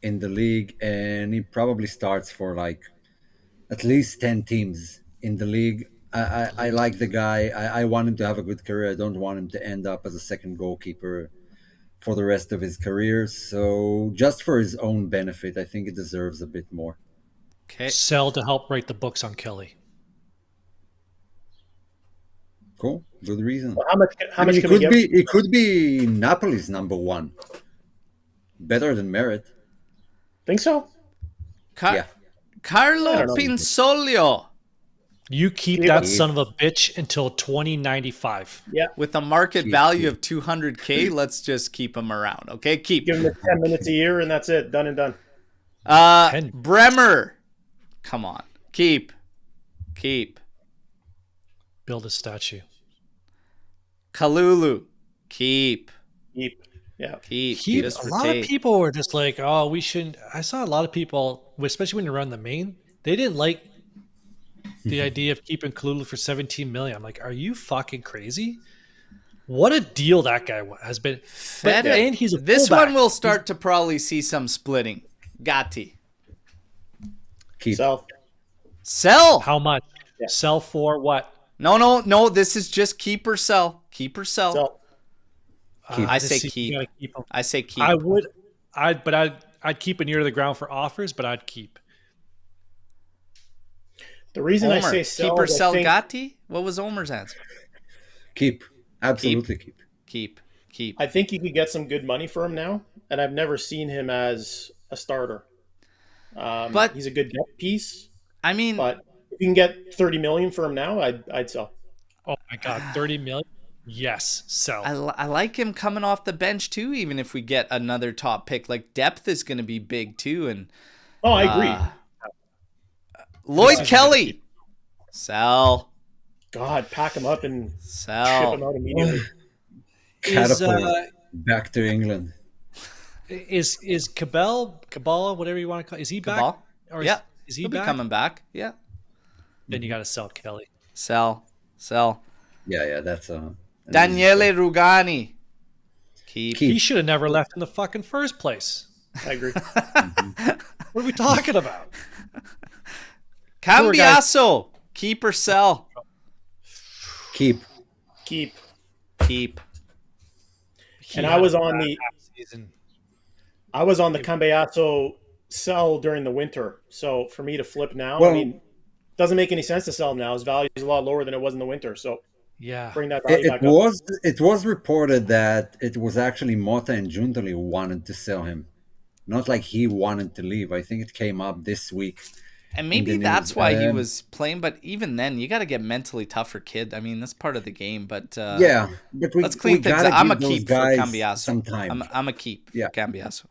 in the league, and he probably starts for like at least 10 teams in the league. I like the guy. I want him to have a good career. I don't want him to end up as a second goalkeeper for the rest of his career. So just for his own benefit, I think he deserves a bit more. Okay. Sell to help write the books on Kelly. Cool. Good reason. Well, how much can we get? It could be Napoli's number 1. Better than Merit. Think so? Yeah. Carlo Pinsolio. You keep that son of a bitch until 2095. Yeah. With a market value of 200K, let's just keep him around. Okay, keep. Give him 10 minutes a year and that's it. Done and done. Bremer. Come on. Keep. Build a statue. Kalulu. Keep. Yeah. Keep. A lot of people were just like, oh, we shouldn't. I saw a lot of people, especially when you run the main, they didn't like the idea of keeping Kalulu for 17 million. I'm like, are you fucking crazy? What a deal that guy has been. And he's a this fullback. One will start to probably see some splitting. Gatti. Keep. Sell. How much? Yeah. Sell for what? No. This is just keep or sell. Keep or sell. I say keep. I say keep. I'd keep it near the ground for offers, but I'd keep. The reason I say sell, keep or sell Gatti? What was Omer's answer? Keep. Absolutely keep. Keep. I think you could get some good money for him now, and I've never seen him as a starter. But he's a good depth piece. I mean, but if you can get 30 million for him now, I'd sell. Oh my god, 30 million? Yes, sell. I like him coming off the bench too. Even if we get another top pick, like depth is going to be big too. And I agree. Lloyd Kelly, sell. God, pack him up and sell. Ship him out immediately. Catapult back to England. Is Cabal, whatever you want to call it, is he back? Or is he He'll back? be coming back. Yeah. Then you got to sell Kelly. Sell. Yeah, that's Daniele Rugani. Keep. He should have never left in the fucking first place. I agree. What are we talking about? Cambiasso. Keep or sell? Keep. Keep. Keep. He And had I was a on bad the half season. Cambiasso sell during the winter. So for me to flip now, I Well, mean, doesn't make any sense to sell now. His value is a lot lower than it was in the winter. So Yeah. bring that it, value it back up. was it was reported that it was actually Mota and Giuntoli who wanted to sell him, not like he wanted to leave. I think it came up this week And in the maybe news. that's why he was playing, but even then, you got to get mentally tougher, kid. I mean, that's part of the game, but Yeah, but let's we clean things gotta up. I'm a give those keep for guys Cambiasso. some time. I'm a keep Yeah. for Cambiasso.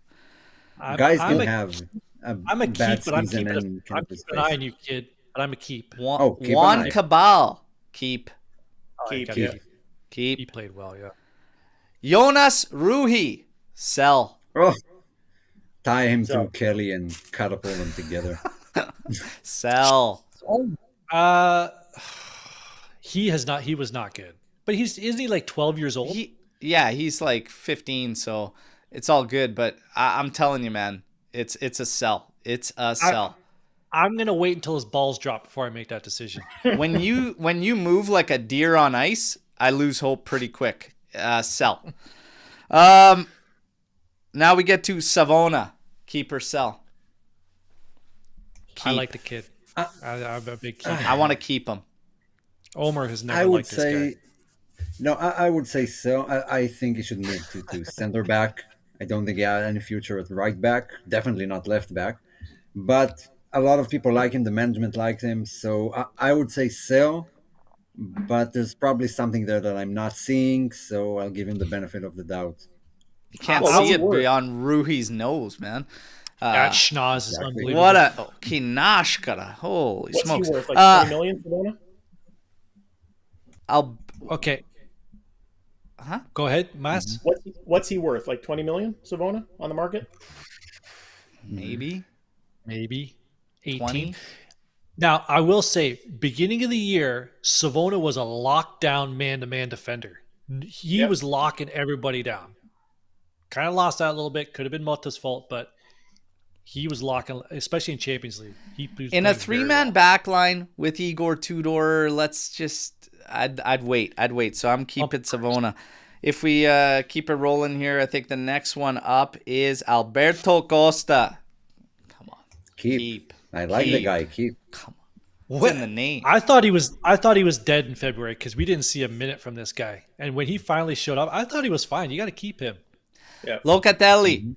Guys I'm can a, have a I'm a bad keep, but I'm season keeping, and can I'm have his keeping an eye space. on you, kid. But I'm a keep. Oh, keep an Juan eye. Cabal, keep. Oh, you Keep, gotta yeah. He Keep. played well, yeah. Jonas Ruhi, sell. Oh, tie him So- to Kelly and catapult them together. Sell. Uh, he was not good. But isn't he like 12 years old? He's like 15, so it's all good. But I'm telling you, man, it's a sell. It's a sell. I'm gonna wait until his balls drop before I make that decision. when you move like a deer on ice, I lose hope pretty quick. Sell. Now we get to Savona. Keep or sell. I like the kid. I'm a big keep. I want to keep him. Omer has never I would liked this say, guy. no, I would say so. I think he should move to center back. I don't think he had any future at right back. Definitely not left back. But a lot of people like him. The management likes him. So I would say sell. But there's probably something there that I'm not seeing. So I'll give him the benefit of the doubt. You can't Well, see that's it work. beyond Ruhi's nose, man. That schnoz is exactly. unbelievable. What a Kinashkara. Holy What's smokes. he worth? Like 20 million for Bona? I'll Okay. Huh? Go ahead, Mas. What's he worth? Like 20 million, Savona, on the market? maybe Maybe 18. 20. Now, I will say, beginning of the year, Savona was a lockdown man-to-man defender. He Yep. was locking everybody down. Kind of lost that a little bit. Could have been Motta's fault, but he was locking, especially in Champions League. He was In a playing very three-man well. back line with Igor Tudor, I'd wait. So I'm keeping Savona. If we keep it rolling here, I think the next one up is Alberto Costa. Come on. Keep. I like the Keep. guy. Keep. Come on. What's in the name? I thought he was dead in February because we didn't see a minute from this guy. And when he finally showed up, I thought he was fine. You got to keep him. Locatelli.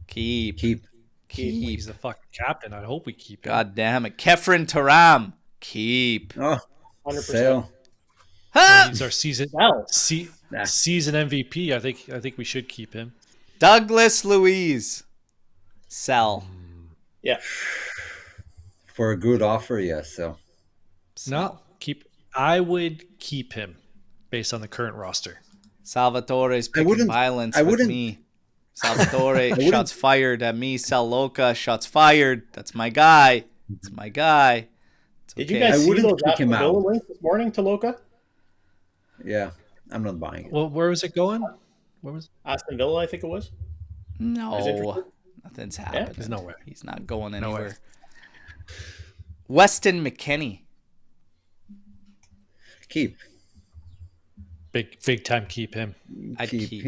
Keep. Keep. He's the fucking captain. I hope we keep him. God damn it. Kefren Taram. Keep. Oh, 100%. sell. Ha! He's our season Well, season MVP. I think we should keep him. Douglas Luiz. Sell. yeah. For a good offer, yes. So No, I would keep him based on the current roster. Salvatore is picking wouldn't- violence I with wouldn't- me. Salvatore, shots fired at me. Sal Loca, shots fired. That's my guy. It's my guy. It's Did you okay. guys I see wouldn't those kick him Aston Villa out. links this morning to Loca? yeah, I'm not buying it. Well, where was it going? Where was? Aston Villa, I think it was. No, interested? nothing's happening. There's no way. He's not going way. anywhere. Weston McKennie. Keep. Big time. Keep him. I'd keep.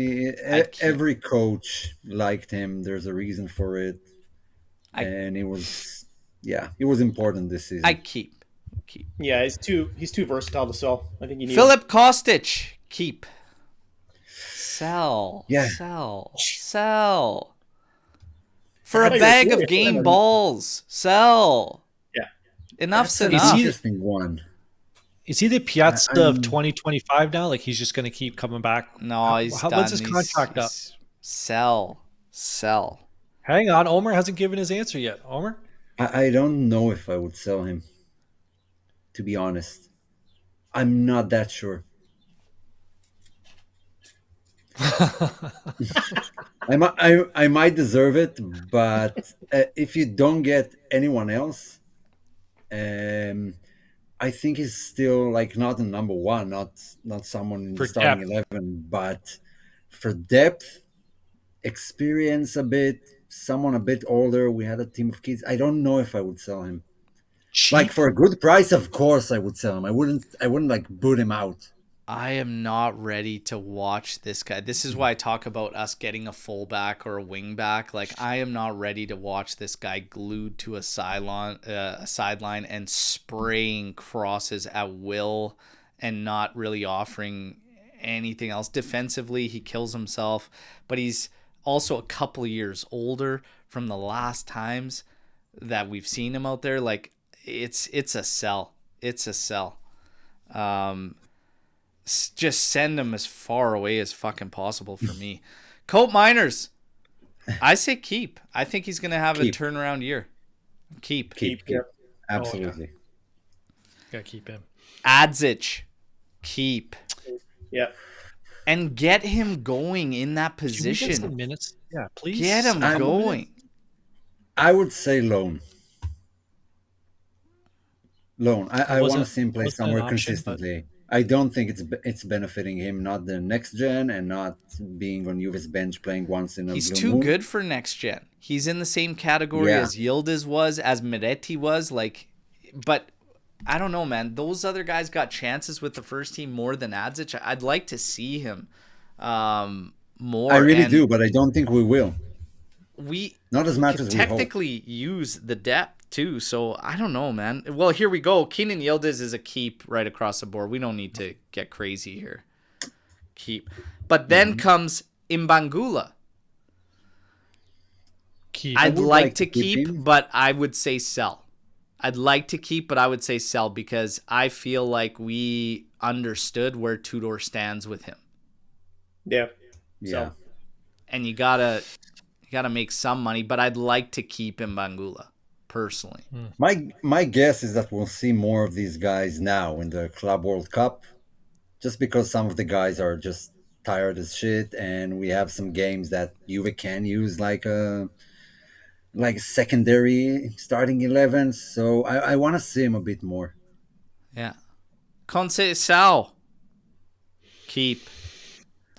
I'd keep. Every coach liked him. There's a reason for it, I- and it was important this season. I keep. Yeah, he's too versatile to sell. I think you need Philip Kostic. Keep. Sell. Yeah. Sell. For I a thought you were bag of serious. game balls. Sell. Yeah. Enough's That's an enough. interesting one. Is he the Piazza I'm- of 2025 now? Like he's just going to keep coming back? No, he's done. When's his contract up? Sell. Hang on, Omer hasn't given his answer yet. Omer? I don't know if I would sell him. To be honest, I'm not that sure. I might deserve it, but if you don't get anyone else, I think he's still like not a number one, not someone in For the starting depth. 11, but for depth, experience a bit, someone a bit older. We had a team of kids. I don't know if I would sell him. Cheap. Like for a good price, of course I would sell him. I wouldn't like boot him out. I am not ready to watch this guy. This is why I talk about us getting a fullback or a wingback. Like, I am not ready to watch this guy glued to a sideline and spraying crosses at will and not really offering anything else. Defensively, he kills himself, but he's also a couple of years older from the last times that we've seen him out there. Like, it's a sell. It's a sell. Just send him as far away as fucking possible for me. Colt Miners, I say keep. I think he's going to have a turnaround year. Keep. Yeah. Absolutely. Gotta keep him. Adzic, keep. Yeah. And get him going in that Can we get some position. minutes? Yeah, please. Get him going. I would say loan. Loan. I want to see him play wasn't an somewhere option, consistently. I don't think it's benefiting him, not the next gen, and not being on Juve's bench playing once in a He's blue too moon. good for next gen. He's in the same category Yeah. as Yildiz was, as Miretti was. Like, but I don't know, man. Those other guys got chances with the first team more than Adzic. I'd like to see him more. I really and do, but I don't think we will. We Not as much could as we hope. technically use the depth too, so I don't know, man. Well, here we go. Keenan Yildiz is a keep right across the board. We don't need to get crazy here. Keep. But then comes Imbangula. Keep. I'd would like like to to keep keep, him. but I would say sell. I'd like to keep, but I would say sell because I feel like we understood where Tudor stands with him. Yeah. Yeah. So, And you gotta make some money, but I'd like to keep Imbangula, personally. My guess is that we'll see more of these guys now in the Club World Cup, just because some of the guys are just tired as shit, and we have some games that Juve can use like a secondary starting 11. So I want to see him a bit more. Yeah. Conceição. Keep.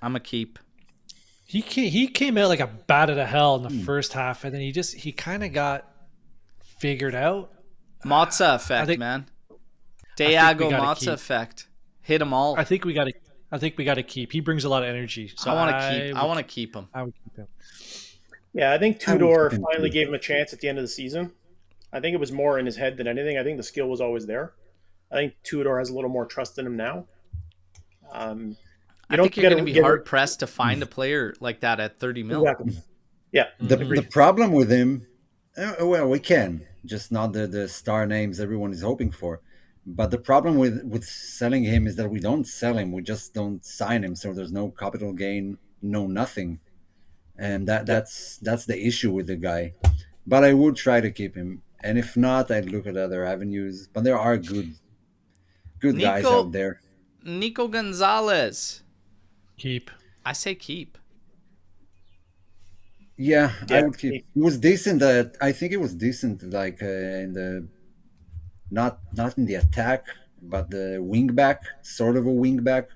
I'm a keep. He came out like a bat out of hell in the first half, and then he kind of got figured out. Mozza effect, think- man. think we Diago gotta Mozza keep. effect. Hit them all. I think we got to keep. He brings a lot of energy. So I want to keep. I want to keep him. I would keep him. yeah, I think I would Tudor keep him finally too. gave him a chance at the end of the season. I think it was more in his head than anything. I think the skill was always there. I think Tudor has a little more trust in him now. I think you're going to be hard pressed to find a player like that at 30 mil. Exactly. Yeah. The problem with him, well, we can just not the star names everyone is hoping for. But the problem with selling him is that we don't sell him; we just don't sign him. So there's no capital gain, no nothing, and that's the issue with the guy. But I would try to keep him, and if not, I'd look at other avenues. But there are good guys Nico- out there. Nico Gonzalez. Keep. I say keep. Yeah, I Yeah, would keep. It was decent. I think it was decent, like in the not in the attack, but the wing back, sort of a wing back.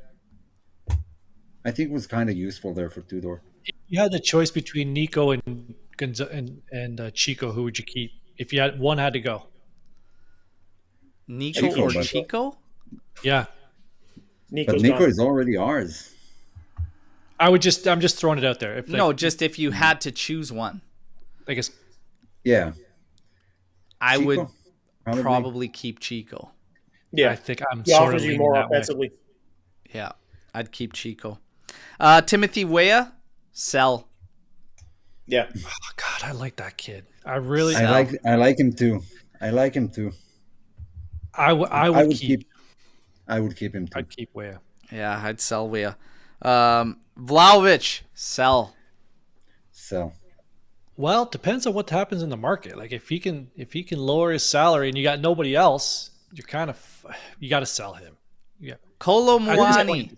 I think it was kind of useful there for Tudor. You had the choice between Nico and Chico. Who would you keep if you had one had to go? Nico Chico, or but- Chico? Yeah, Nico's But Nico gone. is already ours. I'm just throwing it out there. If No, just if you had to choose one. I guess Yeah, I Chico, would probably keep Chico. Yeah. I think I'm He sort of offers you leaning more that way. offensively. Yeah, I'd keep Chico. Timothy Weah, sell. Yeah. Oh, God, I like that kid. I really. I like him too. I like him too. I would keep. I would keep him too. I'd keep Weah. Yeah, I'd sell Weah. Vlahovic, sell. So Well, it depends on what happens in the market. Like if he can lower his salary and you got nobody else, you got to sell him. Yeah. Kolo I think it's Muani. funny.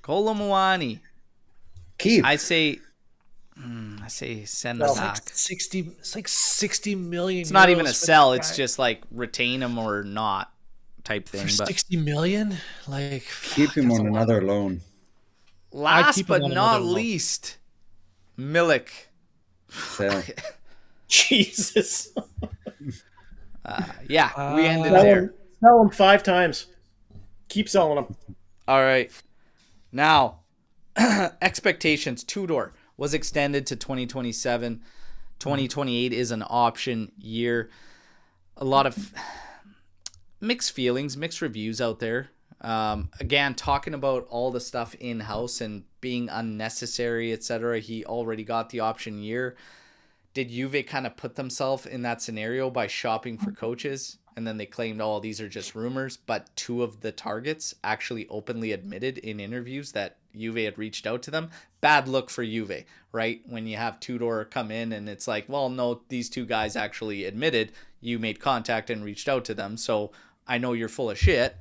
Kolo Muani. keep. I say send him Well, back. It's like 60 million. It's not even a euros for sell. that It's guy. just like retain him or not type thing. for But 60 million. Like Keep him that's on a lot. another loan. last keep him but on not another loan. least, Milik. Sell. Jesus. Yeah, we ended Uh, there. Sell him 5 times. Keep selling him. All right. Now, expectations. Tudor was extended to 2027. 2028 is an option year. A lot of mixed feelings, mixed reviews out there. Again, talking about all the stuff in-house and being unnecessary, etc. He already got the option year. Did Juve kind of put themselves in that scenario by shopping for coaches? And then they claimed, oh, these are just rumors. But two of the targets actually openly admitted in interviews that Juve had reached out to them. Bad look for Juve, right? When you have Tudor come in and it's like, well, no, these two guys actually admitted you made contact and reached out to them. So I know you're full of shit.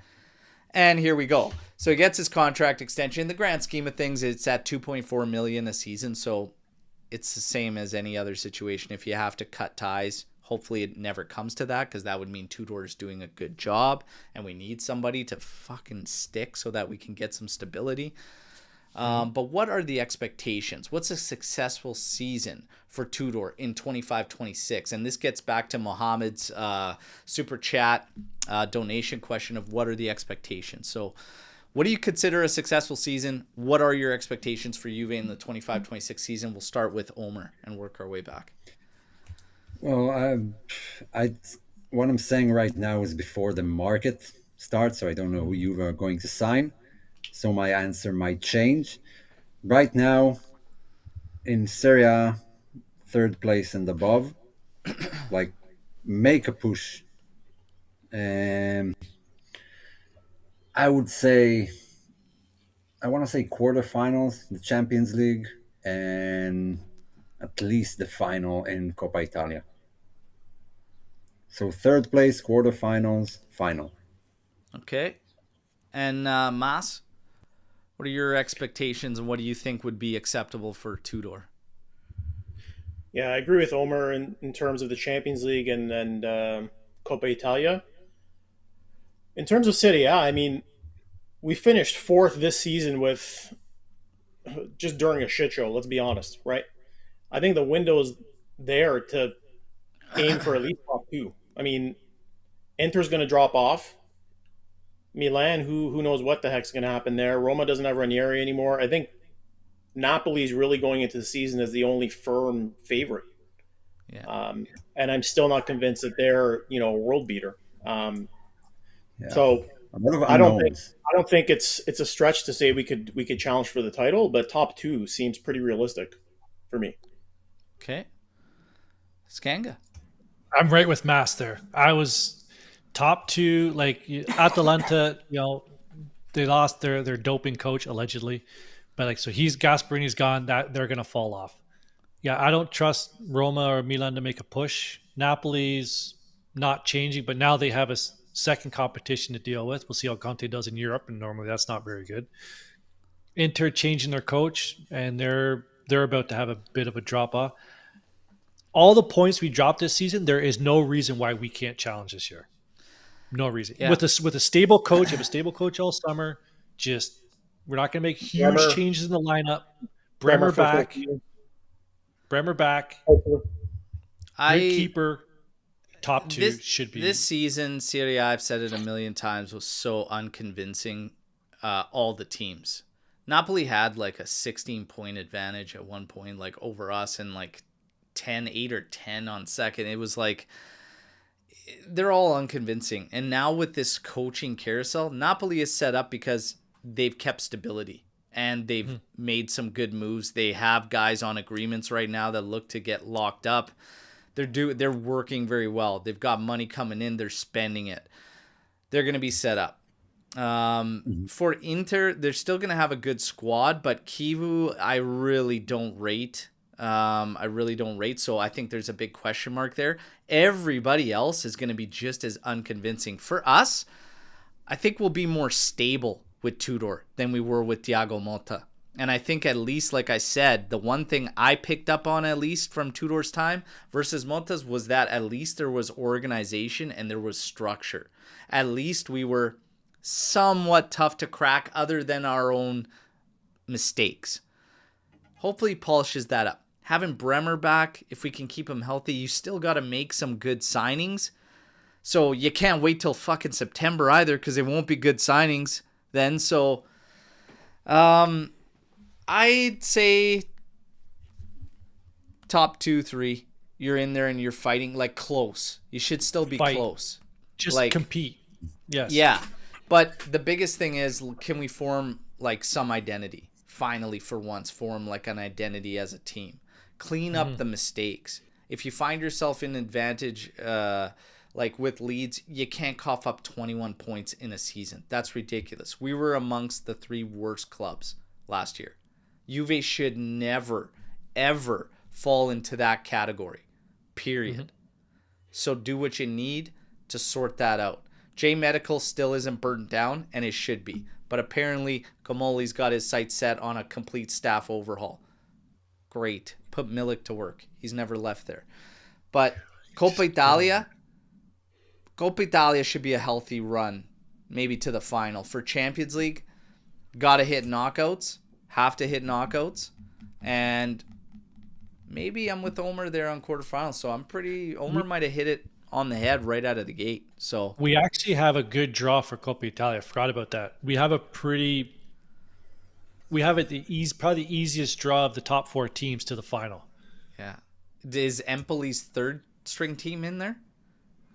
And here we go. So he gets his contract extension. In the grand scheme of things, it's at $2.4 million a season. So it's the same as any other situation. If you have to cut ties, hopefully it never comes to that, because that would mean Tudor's doing a good job and we need somebody to fucking stick so that we can get some stability. But what are the expectations? What's a successful season for Tudor in 25-26? And this gets back to Mohammed's super chat donation question of what are the expectations. So what do you consider a successful season? What are your expectations for Juve in the 25-26 season? We'll start with Omer and work our way back. Well, what I'm saying right now is before the market starts, so I don't know who you are going to sign. So my answer might change. Right now, in Serie A, third place and above, like make a push. I would say, I want to say quarterfinals, the Champions League, and at least the final in Coppa Italia. So third place, quarterfinals, final. Okay. And Mas, what are your expectations and what do you think would be acceptable for Tudor? Yeah, I agree with Omer in terms of the Champions League and Coppa Italia. In terms of Serie A, I mean, we finished fourth this season with just during a shit show, let's be honest, right? I think the window's there to aim for at least top two. I mean, Inter's going to drop off. Milan, who knows what the heck's going to happen there. Roma doesn't have Ranieri anymore. I think Napoli's really going into the season as the only firm favorite. Yeah. And I'm still not convinced that they're, a world beater. Yeah. So I don't think it's a stretch to say we could challenge for the title, but top two seems pretty realistic for me. Okay. Skanga. I'm right with Mass there. I was top two, like Atalanta, they lost their doping coach allegedly, but so Gasperini's gone, that they're gonna fall off. Yeah, I don't trust Roma or Milan to make a push. Napoli's not changing, but now they have a second competition to deal with. We'll see how Conte does in Europe, and normally that's not very good. Inter changing their coach, and they're about to have a bit of a drop off. All the points we dropped this season, there is no reason why we can't challenge this year. No reason. Yeah. With a stable coach, you have a stable coach all summer. We're not going to make huge changes in the lineup. Bremer back. Good keeper. Top two should be. This season, Serie A, I've said it a million times, was so unconvincing. All the teams. Napoli had like a 16-point advantage at one point, like over us, and like 8 or 10 on second. It was like they're all unconvincing. And now with this coaching carousel, Napoli is set up because they've kept stability and they've made some good moves. They have guys on agreements right now that look to get locked up. They're working very well. They've got money coming in. They're spending it. They're going to be set up. For Inter, they're still going to have a good squad, but Kivu, I really don't rate. So I think there's a big question mark there. Everybody else is going to be just as unconvincing. For us, I think we'll be more stable with Tudor than we were with Thiago Motta. And I think at least, like I said, the one thing I picked up on at least from Tudor's time versus Motta's was that at least there was organization and there was structure. At least we were somewhat tough to crack other than our own mistakes. Hopefully he polishes that up. Having Bremer back, if we can keep him healthy, you still got to make some good signings. So you can't wait till fucking September either, because it won't be good signings then. So I'd say top 2, 3. You're in there and you're fighting like close. You should still be Fight. close. Just like compete. Yes. Yeah. But the biggest thing is, can we form like some identity? Finally, for once, form like an identity as a team. Clean up the mistakes. If you find yourself in advantage, like with Leeds, you can't cough up 21 points in a season. That's ridiculous. We were amongst the 3 worst clubs last year. Juve should never, ever fall into that category. Period. So do what you need to sort that out. J Medical still isn't burnt down, and it should be. But apparently, Comolli's got his sights set on a complete staff overhaul. Great. Put Milik to work. He's never left there. But Coppa Italia should be a healthy run, maybe to the final. For Champions League, got to hit knockouts. Have to hit knockouts. And maybe I'm with Omer there on quarterfinals. So Omer might have hit it on the head right out of the gate. So we actually have a good draw for Coppa Italia. I forgot about that. We have probably the easiest draw of the top 4 teams to the final. Yeah. Is Empoli's third string team in there?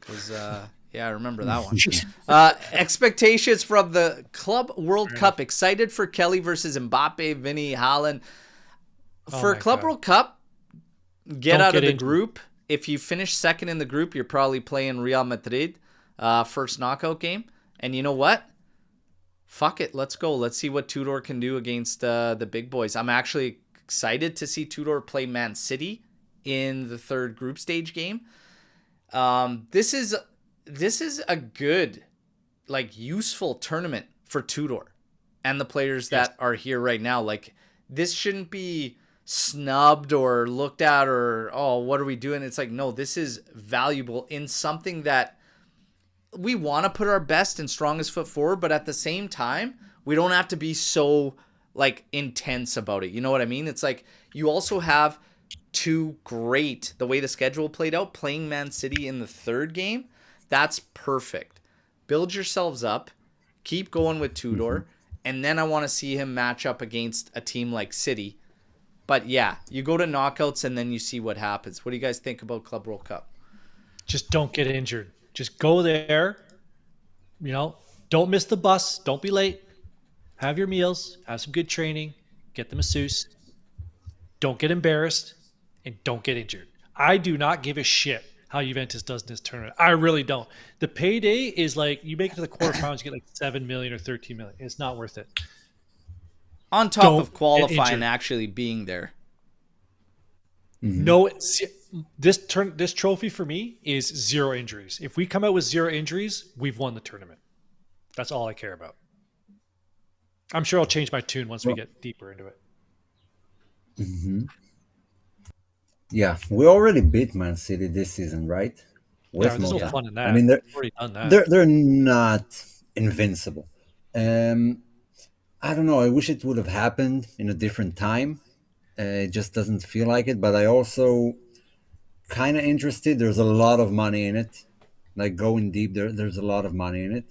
Because yeah, I remember that one. Expectations from the Club World Cup. Excited for Kelly versus Mbappe, Vinny, Haaland. For Club World Cup, get out of the group. If you finish second in the group, you're probably playing Real Madrid, first knockout game. And you know what? Fuck it. Let's go. Let's see what Tudor can do against the big boys. I'm actually excited to see Tudor play Man City in the third group stage game. This is a good, like, useful tournament for Tudor and the players that are here right now. Like, this shouldn't be snubbed or looked at or, oh, what are we doing? It's like, no, this is valuable in something that we want to put our best and strongest foot forward, but at the same time, we don't have to be so, like, intense about it. You know what I mean? It's like, you also have the way the schedule played out, playing Man City in the third game. That's perfect. Build yourselves up, keep going with Tudor, and then I want to see him match up against a team like City. But yeah, you go to knockouts and then you see what happens. What do you guys think about Club World Cup? Just don't get injured. Just go there. You know, don't miss the bus. Don't be late. Have your meals. Have some good training. Get the masseuse. Don't get embarrassed. And don't get injured. I do not give a shit how Juventus does in this tournament. I really don't. The payday is like, you make it to the quarterfinals, you get like 7 million or 13 million. It's not worth it. On top of qualifying and actually being there. No, this trophy for me is 0 injuries. If we come out with 0 injuries, we've won the tournament. That's all I care about. I'm sure I'll change my tune once we get deeper into it. Yeah, we already beat Man City this season, right? There's no fun in that. I mean, we've already done that. They're not invincible. I don't know. I wish it would have happened in a different time. It just doesn't feel like it. But I also kind of interested. There's a lot of money in it. Like, going deep, there's a lot of money in it.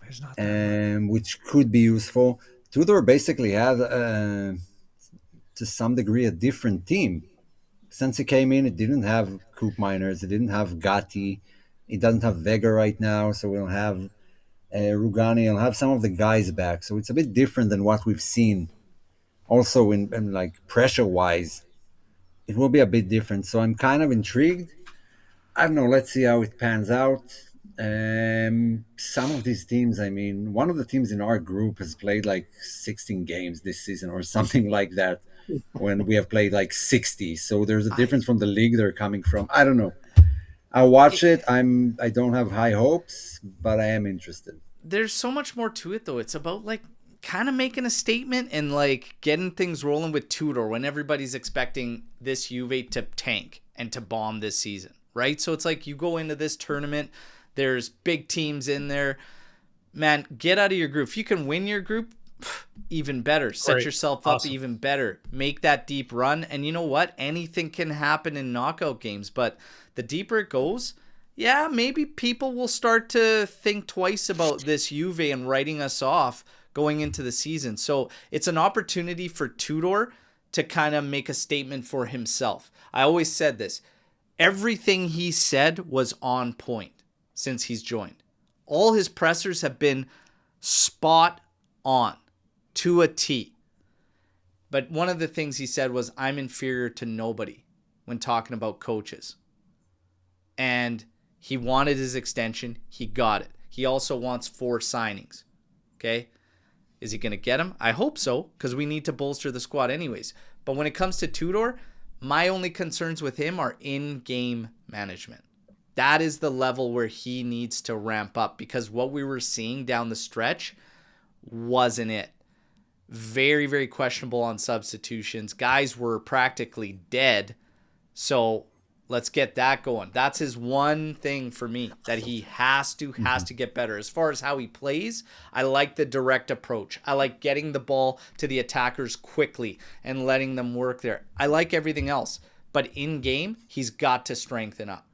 There's not that much. Which could be useful. Tudor basically had, to some degree, a different team. Since he came in, it didn't have Coop Miners. It didn't have Gatti. It doesn't have Vega right now. So we don't have Rugani. I'll have some of the guys back. So it's a bit different than what we've seen. Also, in like pressure-wise, it will be a bit different. So I'm kind of intrigued. I don't know. Let's see how it pans out. Some of these teams, I mean, one of the teams in our group has played like 16 games this season or something like that, when we have played like 60. So there's a difference from the league they're coming from. I don't know. I'll watch it. I don't have high hopes, but I am interested. There's so much more to it, though. It's about, like, kind of making a statement and, like, getting things rolling with Tudor when everybody's expecting this Juve to tank and to bomb this season, right? So it's like, you go into this tournament, there's big teams in there. Man, get out of your group. If you can win your group, even better. Set yourself up even better. Make that deep run. And you know what? Anything can happen in knockout games. But the deeper it goes, yeah, maybe people will start to think twice about this Juve and writing us off going into the season. So it's an opportunity for Tudor to kind of make a statement for himself. I always said this. Everything he said was on point since he's joined. All his pressers have been spot on to a T. But one of the things he said was, I'm inferior to nobody when talking about coaches. And he wanted his extension. He got it. He also wants 4 signings. Okay? Is he going to get them? I hope so, because we need to bolster the squad anyways. But when it comes to Tudor, my only concerns with him are in-game management. That is the level where he needs to ramp up, because what we were seeing down the stretch wasn't it. Very, very questionable on substitutions. Guys were practically dead. So let's get that going. That's his one thing for me that he has to get better. As far as how he plays, I like the direct approach. I like getting the ball to the attackers quickly and letting them work there. I like everything else. But in game, he's got to strengthen up.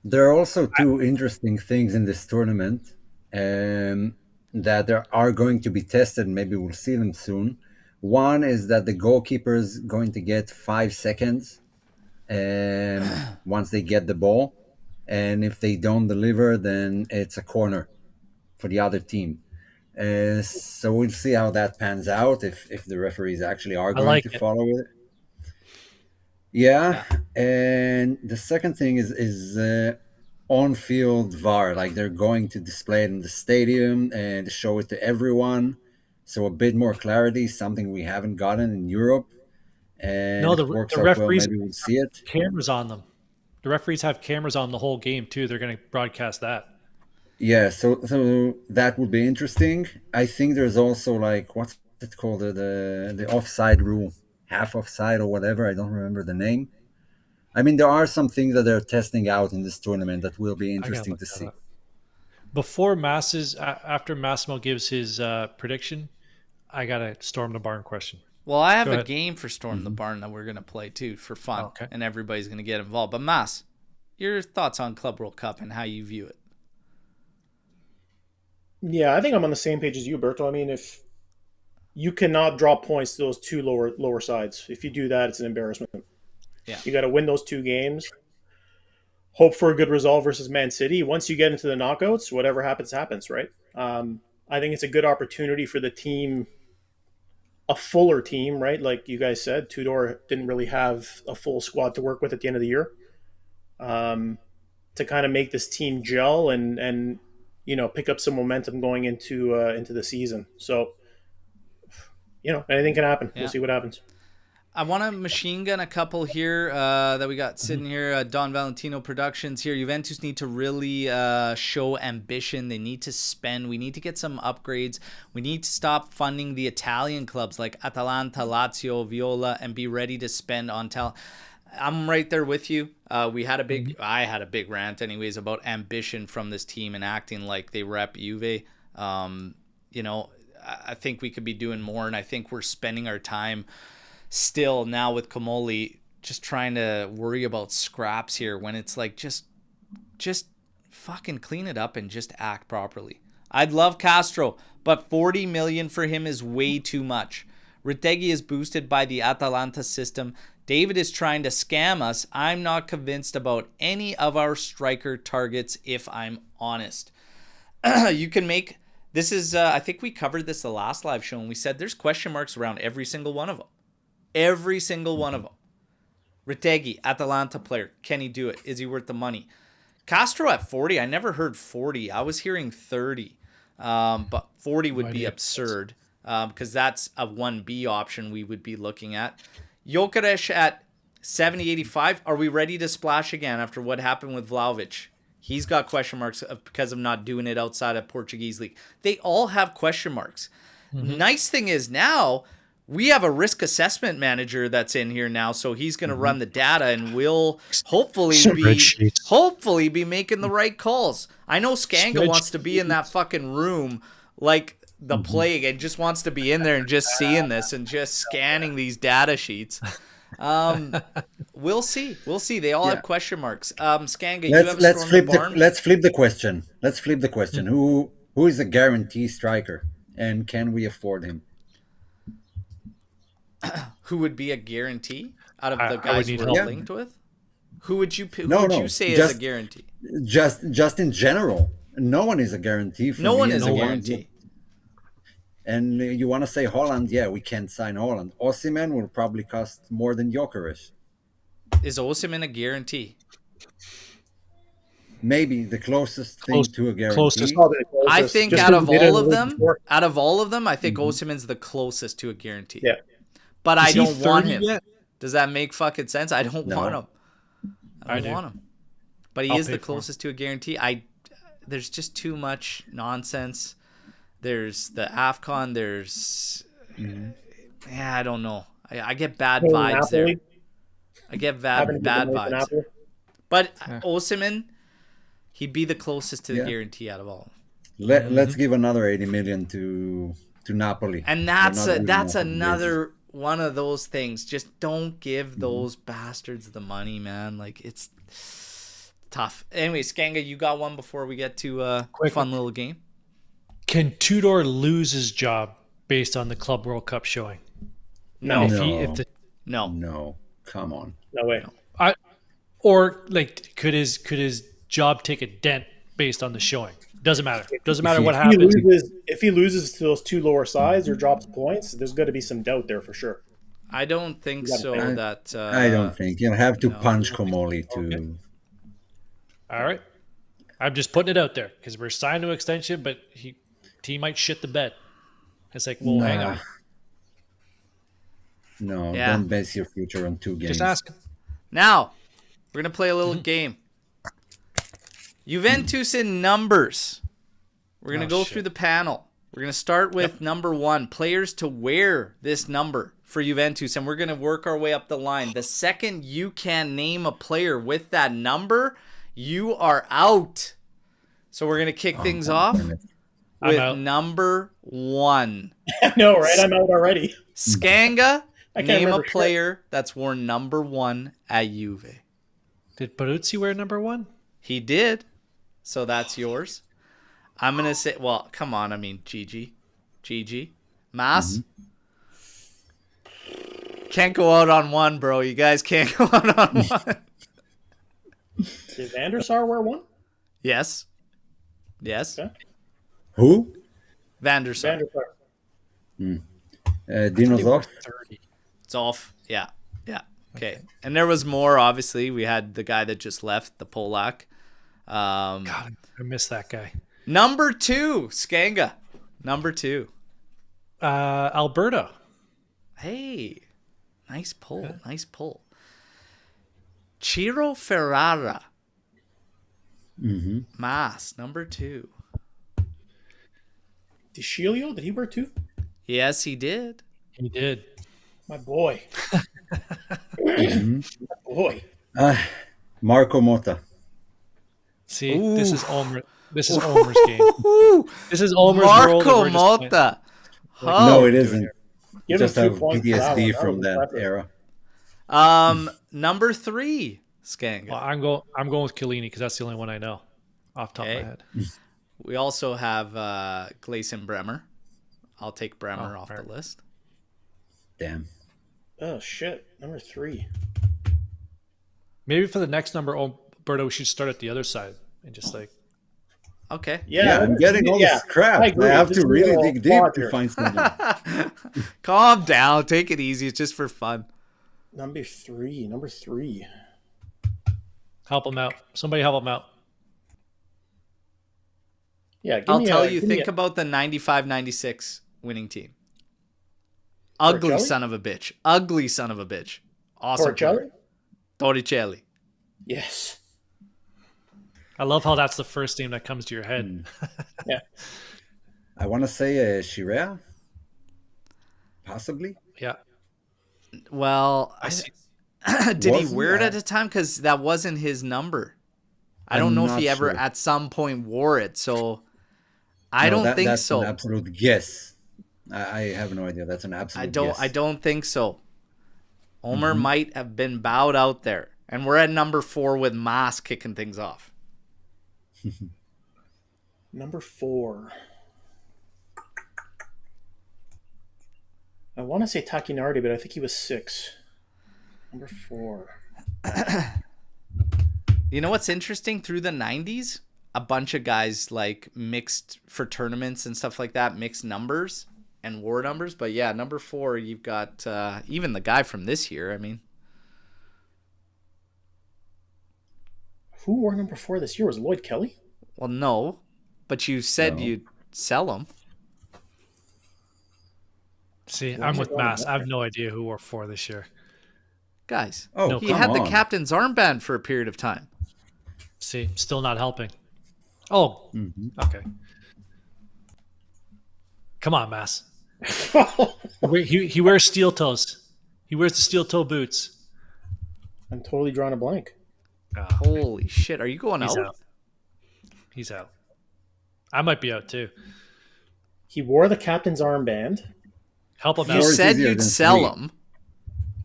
There are also 2 interesting things in this tournament that there are going to be tested. Maybe we'll see them soon. One is that the goalkeeper is going to get 5 seconds once they get the ball. And if they don't deliver, then it's a corner for the other team. So we'll see how that pans out, if the referees actually are going to follow it. Yeah. And the second thing is on-field VAR. Like, they're going to display it in the stadium and show it to everyone. So a bit more clarity, something we haven't gotten in Europe. And no, if it works out referees well, maybe we'll see it. Cameras on them. The referees have cameras on the whole game too. They're going to broadcast that. Yeah, so that would be interesting. I think there's also, like, what's it called? The offside rule, half offside or whatever. I don't remember the name. I mean, there are some things that they're testing out in this tournament that will be interesting to see. Before after Massimo gives his prediction, I got a Storm the Barn question. Well, I have a game for Storm the Barn that we're going to play too for fun, and everybody's going to get involved. But Mas, your thoughts on Club World Cup and how you view it? Yeah, I think I'm on the same page as you, Berto. I mean, if you cannot draw points to those 2 lower sides, if you do that, it's an embarrassment. Yeah, you got to win those 2 games. Hope for a good result versus Man City. Once you get into the knockouts, whatever happens, right? I think it's a good opportunity for the team, a fuller team, right? Like you guys said, Tudor didn't really have a full squad to work with at the end of the year. To kind of make this team gel and pick up some momentum going into the season. So, anything can happen. Yeah. We'll see what happens. I want to machine gun a couple here that we got sitting here. Don Valentino Productions here. Juventus need to really show ambition. They need to spend. We need to get some upgrades. We need to stop funding the Italian clubs like Atalanta, Lazio, Viola, and be ready to spend on talent. I'm right there with you. I had a big rant anyways about ambition from this team and acting like they rep Juve. I think we could be doing more, and I think we're spending our time still now with Comolli just trying to worry about scraps here when it's like just fucking clean it up and just act properly. I'd love Castro, but 40 million for him is way too much. Retegui is boosted by the Atalanta system. David is trying to scam us. I'm not convinced about any of our striker targets, if I'm honest. You can make this is I think we covered this the last live show and we said there's question marks around every single one of them. Every single one of them. Retegui, Atalanta player. Can he do it? Is he worth the money? Castro at 40. I never heard 40. I was hearing 30. But 40 would be absurd because that's a 1B option we would be looking at. Jokeres at 70, 85. Are we ready to splash again after what happened with Vlahovic? He's got question marks because of not doing it outside of Portuguese league. They all have question marks. Nice thing is now we have a risk assessment manager that's in here now, so he's going to run the data and we'll hopefully be making the right calls. I know Skanga wants to be in that fucking room like the plague and just wants to be in there and just seeing this and just scanning these data sheets. We'll see. They all have question marks. Skanga, you have a Storm the Barn? Let's flip the question. Who is a guarantee striker? And can we afford him? Who would be a guarantee out of I the would guys need we're help. linked with? Who would you No, say just is a guarantee? just in general. No one is a guarantee for No me. one is as a No one. guarantee. And you want to say Holland? Yeah, we can't sign Holland. Osimhen will probably cost more than Gyökeres. Is Osimhen a guarantee? Maybe the closest thing to a guarantee. closest. Probably the closest. I think Just out 'cause of we did it all in of the them, league before. I think Osimhen's the closest to a guarantee. Yeah. But I Is he don't want 30 him. yet? Does that make fucking sense? I don't No. want him. I I don't do. want him. But he I'll is pay the for him. closest to a guarantee. There's just too much nonsense. There's the AFCON. There's yeah, I don't know. I get bad Playing vibes there. Napoli, I get having to bad give away to vibes. Napoli. But Osimhen, he'd be the closest to the Yeah. guarantee out of all. Let's give another 80 million to Napoli. And We're that's not doing that's enough of this. another one of those things. Just don't give those bastards the money, man. Like it's tough. Anyway, Skanga, you got one before we get to a Quick fun one. little game. Can Tudor lose his job based on the Club World Cup showing? No, No. no. No, come on. No way. Or like could his job take a dent based on the showing? Doesn't matter. Doesn't matter what happens. If he loses to those two lower sides or drops points, there's going to be some doubt there for sure. I don't think so. I- That I don't think you'll have to no. punch Comolli to. All right. I'm just putting it out there because we're signed to an extension, but he might shit the bed. It's like, well, hang on. No, Yeah. don't base your future on 2 games. Just asking. Now we're gonna play a little game. Juventus in numbers. We're gonna go through the panel. We're gonna start with number 1, players to wear this number for Juventus, and we're gonna work our way up the line. The second you can name a player with that number, you are out. So we're gonna kick things off damn it. I'm with out. number 1. I know, right? I'm out already. Skanga, I can't name a remember shit. player that's worn number 1 at Juve. Did Peruzzi wear number 1? He did. So that's yours. I'm going to say, well, come on. I mean, Gigi. Mas. Can't go out on one, bro. You guys can't go out on one. Did Van der Sar wear one? Yes. Okay. Who? Van der Sar. Van der Sar. Dino's off. 30. It's off. Yeah. Okay. And there was more, obviously. We had the guy that just left, the Polak. God, I miss that guy. Number 2, Skanga. Number 2. Alberta. Hey. Nice pull. Nice pull. Ciro Ferrara. Mas, number 2. DeCilio, did he wear 2? Yes, he did. He did. My boy. My boy. Marco Motta. See, Ooh. this is Omer's game. This is Omer's world. Marco and we're just playing. Mota. No, it isn't. Give Just him 2 have points for that PTSD one. from was that impressive. era. Number 3, Skanga. Well, I'm going with Chiellini because that's the only one I know off the top of Okay. my head. We also have Gleison Bremer. I'll take Bremer off right. the list. Damn. Oh, shit. Number 3. Maybe for the next number, Alberta, we should start at the other side and just like Okay. Yeah, I'm getting all this crap. I I, agree. have This to is a really little dig deep flawed to here. find something. Calm down. Take it easy. It's just for fun. Number 3. Number 3. help him out. Somebody help him out. Yeah, give I'll me tell a- you, give me think a- about the 95-96 winning team. Ugly Torricelli? son of a bitch. Ugly son of a bitch. Awesome. player. Torricelli? Torricelli. Yes. I love how that's the first name that comes to your head. Yeah. I want to say Shirea. Possibly. Yeah. Well, I see. did he Wasn't wear it that- at the time? Because that wasn't his number. I I'm don't know if not he ever sure. at some point wore it. So I No, don't think that's so. An absolute guess. I have no idea. That's an absolute guess. I don't think so. Omer might have been bowed out there. And we're at number 4 with Mas kicking things off. Number 4. I want to say Takinardi, but I think he was 6. Number 4. You know what's interesting? Through the 90s, a bunch of guys like mixed for tournaments and stuff like that, mixed numbers and war numbers. But yeah, number 4, you've got even the guy from this year. I mean, Who wore number 4 this year? Was it Lloyd Kelly? well, no, but you said No. you'd sell them. See, Why I'm is with it going Mass. back I have there? no idea who wore 4 this year. Guys, Oh, No, he come had the on. captain's armband for a period of time. See, still not helping. Oh, Mhm. okay. Come on, Mass. He wears steel toes. He wears the steel toe boots. I'm totally drawing a blank. Holy shit, are you going He's out? out. He's out. I might be out too. He wore the captain's armband. Help him You out. Four is said easier you'd than sell 3. them.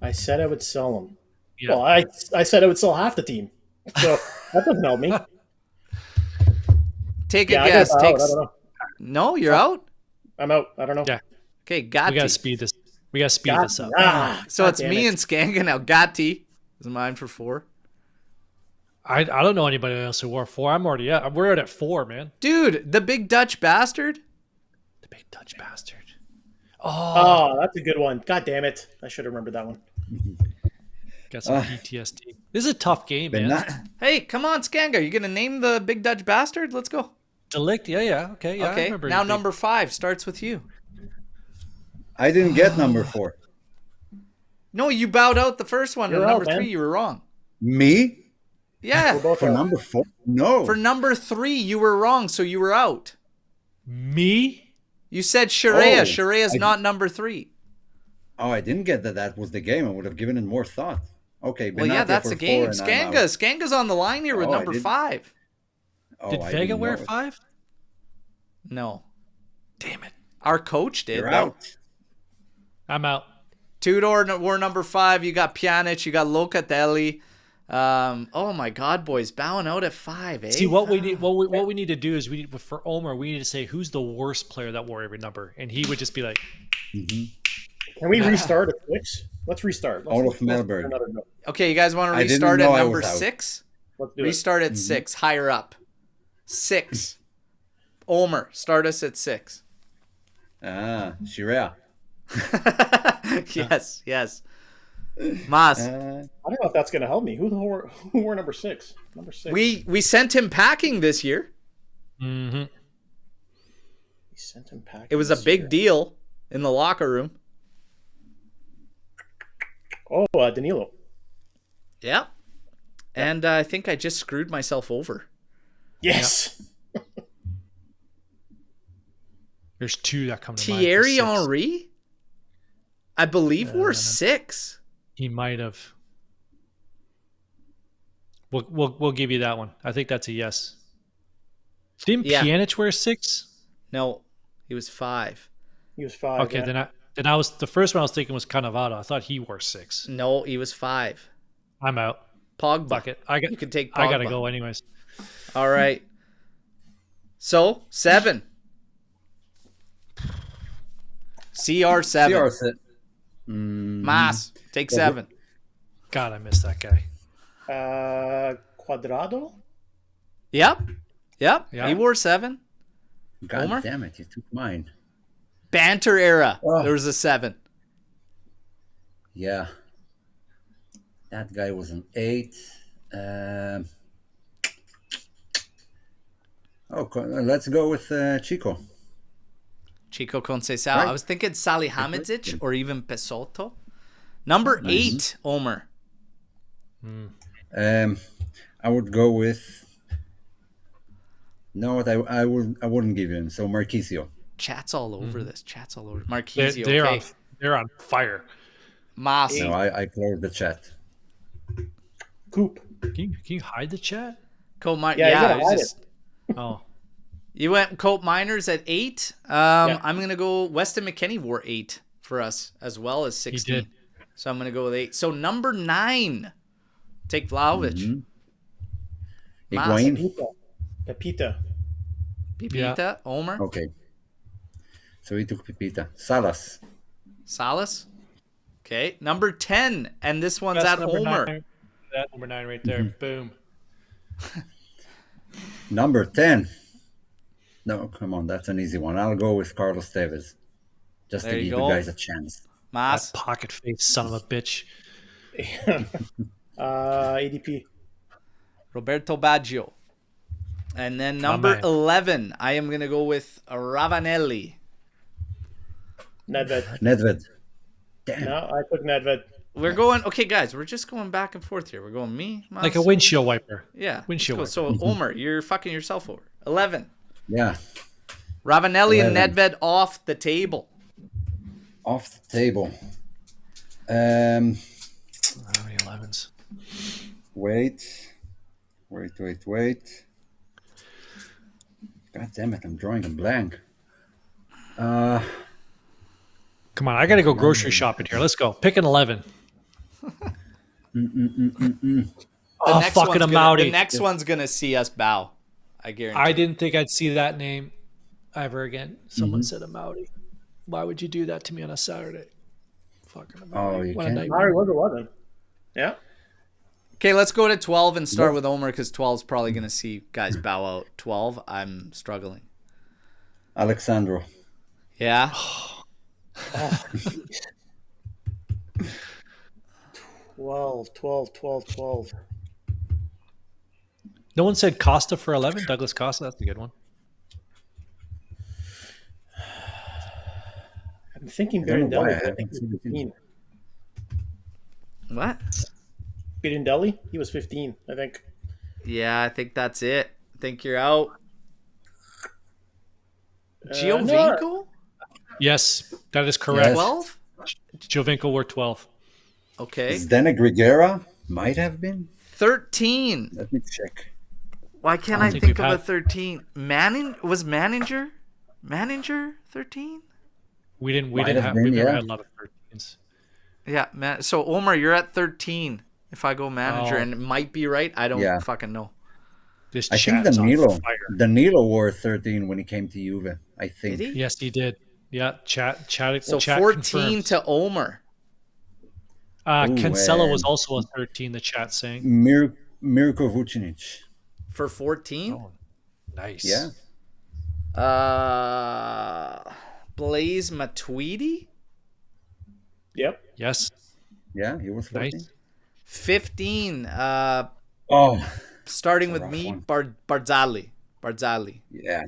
I said I would sell him. Yeah. Well, I said I would sell half the team. So that doesn't help me. Take Yeah, a I guess. gotta bow Take out. I don't know. No, you're out. I'm out. I don't know. Yeah. Okay, We gotta Gatti. speed this. We gotta speed this up. So God it's damn me it. and Skanga now. Gatti is mine for 4. I don't know anybody else who wore 4. I'm already out. We're out at 4, man. Dude, the big Dutch bastard. The big Dutch bastard. Oh, Oh, that's a good one. God damn it. I should have remembered that one. got some PTSD. This is a tough game, But man. not, Hey, come on, Skanga. You gonna name the big Dutch bastard? Let's go. Delict, yeah, okay, yeah. I Okay. remember Now the big- number 5 starts with you. I didn't get number 4. No, you bowed out the first one. You're And number out, man. 3, you were wrong. Me? We're Yeah. both For out. number 4? No. For number 3, you were wrong, so you were out. Me? You said Sharia. Oh, Sharia's I- not number 3. Oh, I didn't get that. That was the game. I would have given it more thought. Okay, Well, yeah, Benatia that's for the game. 4 and I'm Skanga. out. Skanga's on the line here with Oh, I number didn't- 5. Oh, Did I Vega didn't wear know it. 5? No. Damn it. Our coach did. You're though. out. I'm out. Tudor were number 5. You got Pjanic. You got Locatelli. Oh my God, boys, bowing out at 5. Eh? See what we need. What we need to do is we need for Omer. We need to say who's the worst player that wore every number, and he would just be like, Can we restart at 6? Let's restart. Let's, All of let's do Melbourne. another go. Okay, you guys want to I didn't restart at know I number was out. 6? Let's do it. Restart at 6, higher up. 6. Omer, start us at 6. Shirea. Yes, yes. Mas, I don't know if that's going to help me. Who wore number 6? Number 6. we sent him packing this year. mm-hmm. We sent him packing. It was a this big year. deal in the locker room. Oh, Danilo. Yeah. And I think I just screwed myself over. Yes. There's 2 that come to mind. Thierry 6. Henry, I believe, were 6. He might have. We'll give you that one. I think that's a yes. Didn't Yeah. Pjanic wear 6? No, he was 5. He was 5. Okay, yeah. then I was the first one I was thinking was Cannavaro. I thought he wore 6. No, he was 5. I'm out. Pogba. Fuck it. You can take Pogba. I gotta go anyways. All right. So, 7. CR7. CR7. Mas, take 7. God, I miss that guy. Quadrado? Yep. Yep. Yeah. He wore 7. God Homer? damn it, you took mine. Banter era. Oh. There was a 7. Yeah. That guy was an 8. Let's go with Chico. Chico Conceição. Right. I was thinking Salihamidzic or even Pesotto. Number 8, Omer. I would go with. No, what I wouldn't give him. So Marquisio. Chat's all over this. Chat's all over. They're, Marquisio. they're Okay. on they're on fire. Mas. No, I closed the chat. Coop. Can you hide the chat? Cope Miners. Yeah, you Yeah, gotta it was hide just, Oh, you went Cope Miners at 8. Yeah. I'm going to go Weston McKennie wore 8 for us as well as 16. did. So I'm going to go with 8. So number 9. Take Vlahovic. Mas. Higuain. Pepita. Pepita. Pipita. Omer. Okay. So he took Pipita. Salas. Salas? Okay. Number 10. And this one's That's at number Omer. 9. That number 9 right there. Boom. Number 10. No, come on, that's an easy one. I'll go with Carlos Tevez, just There to you give go. you guys a chance. Mas? That pocket face son of a bitch. ADP. Roberto Baggio. And then number man. 11, I am going to go with Ravanelli. Nedved. Damn. No, I took Nedved. We're going, okay, guys, we're just going back and forth here. We're going me, Mas. Like a windshield wiper. Yeah. Windshield let's go. So, Omer, you're fucking yourself over. 11. Yeah, Ravanelli 11. and Nedved off the table. off the table. How many 11s? Wait. God damn it, I'm drawing a blank. Come on, I got to go grocery shopping here. Let's go. Pick an 11. Oh, fucking The Amouti. next one's going to see us bow. I guarantee. I didn't think I'd see that name ever again. Someone said Amouti. Why would you do that to me on a Saturday? Fucking Amouti. Oh, you What a can't. nightmare. Mari was 11. Yeah. Okay, let's go to 12 and start with Omer because 12 is probably going to see guys bow out. 12, I'm struggling. Alexandro. Yeah. 12. No one said Costa for 11? Douglas Costa? That's a good one. I'm thinking I don't know why I Birindelli. I think haven't he seen was it. 15. What? Birindelli? He was 15, I think. Yeah, I think that's it. I think you're out. No. Giovinco? Yes, that is correct. Yes. 12? Jovinko were 12. Okay. Zdena Grigera might have been. 13. Let me check. Why can't I I don't think think we've of a had- 13? Was Manager 13? We didn't Might have have been, we've never yeah. had a lot of 13s. Yeah, man. So Omer, you're at 13. If I go Manager, Oh. and it might be right. I don't Yeah. fucking know. This I think chat is on Danilo. fire. Danilo wore 13 when he came to Juve. I think. Did he? Yes, he did. Yeah, chat. So chat 14 confirms. to Omer. Cancelo was and- also a 13. The chat saying. Mirko Vucinic. For 14? Oh, nice. Yeah. Blaise Matuidi? Yep. Yes. Yeah, he was 14. Nice. 15. Oh, Starting That's with a me, rough Barzali. yeah.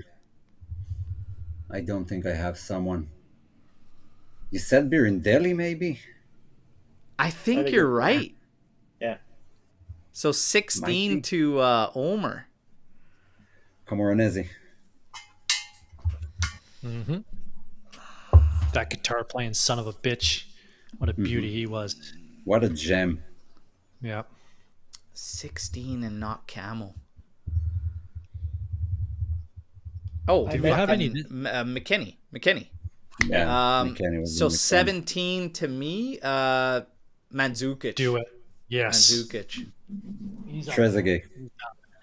I don't think I have someone. You said Birindelli, maybe? I think think you're you're- right. Yeah. So 16 Might be. to Omer. Camoranesi. Mm-hmm. That guitar playing son of a bitch. What a beauty he was. What a gem. Yeah. 16 and not Camel. Oh, Did we have any- McKenny. Yeah. McKennie was So in McKennie. 17 to me, Mandzukic. Do it. Yes. Mandzukic. He's on- Trezeguet.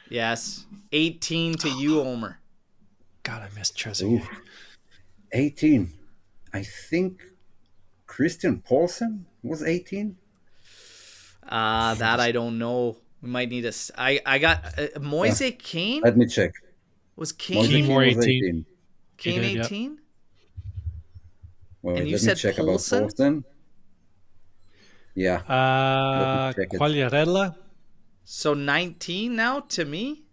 Yes. 18 to you, Omer. God, I missed Trezeguet. Ooh. 18. I think Christian Paulsen was 18. That I don't know. We might need I got Moise Kane. Let me check. Was Moise Kane Keane wore was 18. Kane He did, yeah. 18? Wait, And you let said me check Paulsen? about Paulsen. Yeah. Let me check it. Quagliarella. So 19 now to me.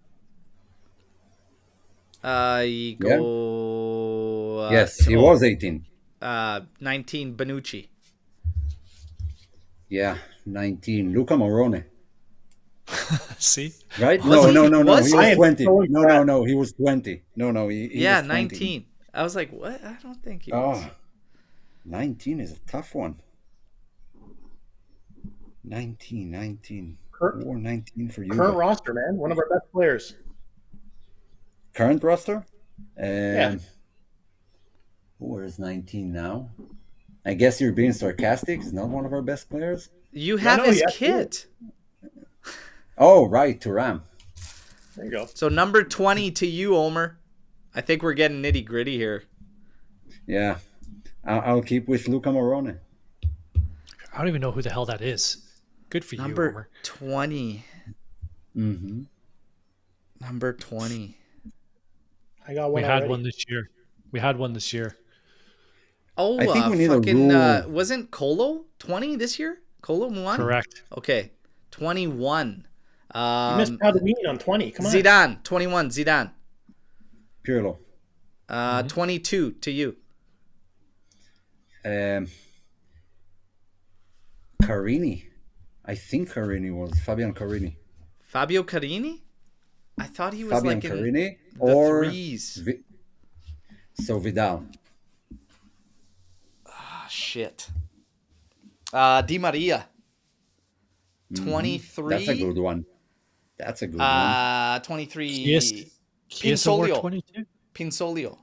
You go. Yes, he was 18. 19 Bonucci. Yeah, 19. Luca Morone. See? Right? Was No, he- no, no, no. was He he? was I am 20. so No, no, no. He was 20. No, he Yeah, was 20. 19. I was like, what? I don't think he was. Oh, 19 is a tough one. 19. Current, Or 19 for you. current roster, man. One of our best players. Current roster? Yeah. Who is 19 now? I guess you're being sarcastic. He's not one of our best players. You have no, his yes, he kit. Oh, right, Thuram. There you go. So number 20 to you, Omer. I think we're getting nitty gritty here. Yeah. I'll keep with Luca Morone. I don't even know who the hell that is. Good for you, Number Homer. 20. Mm-hmm. Number 20. I got We one had already. one this year. We had one this year. Oh, I think we need a fucking rule. wasn't Colo 20 this year? Colo won? Correct. Okay. 21. You missed Palomini on 20. Come on. Zidane, 21, Zidane. Pirlo. 22 to you. Carini. I think Carini was Fabian Carini. Fabio Carini? I thought he was Fabian like in Carini the or threes. So Vidal. Ah, shit. Di Maria. 23. That's a good one. That's a good one. 23. Chiesa wore Pinsolio. 22. Pinsolio.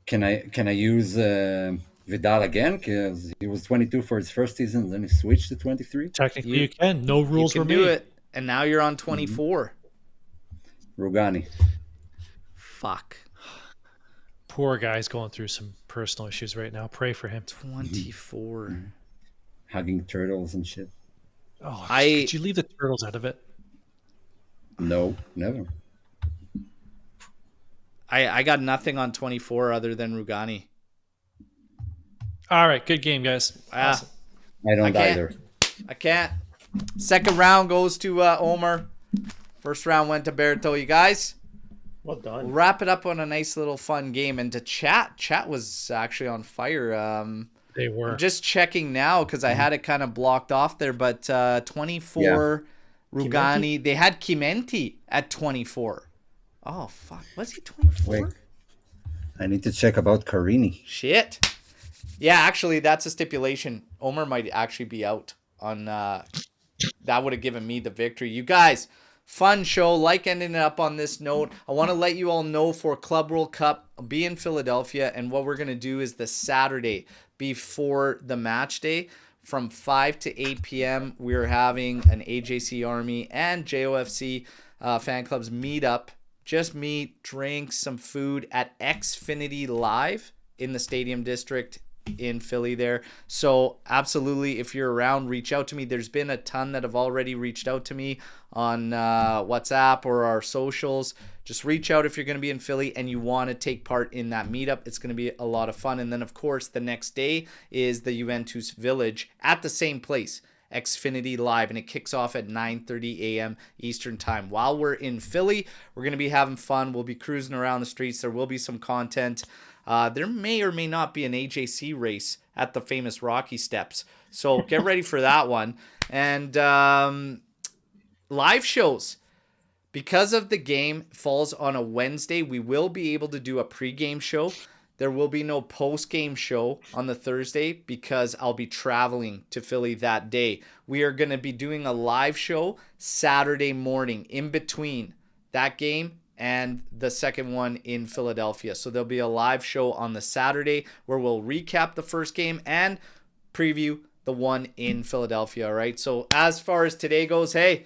Can I use Vidal again? Because he was 22 for his first season, then he switched to 23. Technically, you can. No rules You were can do made. it. And now you're on 24. Rugani. Fuck. Poor guy's going through some personal issues right now. Pray for him. 24. Hugging turtles and shit. Oh, I- could you leave the turtles out of it? No, never. I got nothing on 24 other than Rugani. All right, good game, guys. Ah. Awesome. I don't can't. either. I can't. Second round goes to Omer. First round went to Berto. You guys, Well we'll done. wrap it up on a nice little fun game. And to chat was actually on fire. They were. I'm just checking now because I had it kind of blocked off there. But 24, Rugani. They had Chimenti at 24. Oh, fuck. Was he 24? Wait. I need to check about Carini. Shit. Yeah, actually, that's a stipulation. Omer might actually be out on that would have given me the victory. You guys, fun show. Like ending it up on this note. I want to let you all know for Club World Cup, I'll be in Philadelphia, and what we're going to do is the Saturday before the match day from 5 to 8 p.m. We're having an AJC Army and JOFC fan clubs meet up. Just meet, drink, some food at Xfinity Live in the Stadium District in Philly there. So absolutely, if you're around, reach out to me. There's been a ton that have already reached out to me on WhatsApp or our socials. Just reach out if you're going to be in Philly and you want to take part in that meetup. It's going to be a lot of fun. And then, of course, the next day is the Juventus Village at the same place. Xfinity Live, and it kicks off at 9:30 a.m. Eastern Time. While we're in Philly, we're going to be having fun. We'll be cruising around the streets. There will be some content. There may or may not be an AJC race at the famous Rocky Steps. So get ready for that one. And live shows. Because of the game falls on a Wednesday, we will be able to do a pregame show. There will be no post-game show on the Thursday because I'll be traveling to Philly that day. We are going to be doing a live show Saturday morning in between that game and the second one in Philadelphia. So there'll be a live show on the Saturday where we'll recap the first game and preview the one in Philadelphia, all right? So as far as today goes, hey,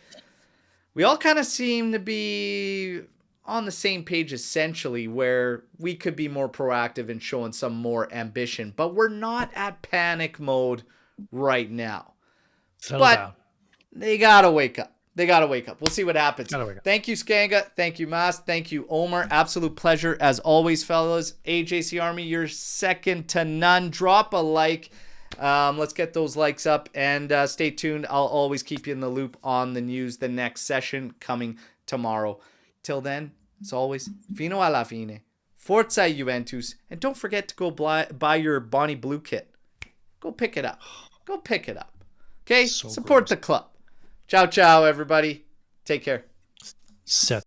we all kind of seem to be on the same page essentially, where we could be more proactive and showing some more ambition, but we're not at panic mode right now. Settle down. They gotta wake up. We'll see what happens. Gotta wake up. Thank you, Skanga. Thank you, Mas. Thank you, Omer. Absolute pleasure as always, fellas. AJC Army, you're second to none. Drop a like. Let's get those likes up and stay tuned. I'll always keep you in the loop on the news. The next session coming tomorrow. Till then, as always, fino alla fine. Forza Juventus. And don't forget to go buy your Bonnie Blue kit. Go pick it up. Okay? So Support gross. the club. Ciao, ciao, everybody. Take care. Set.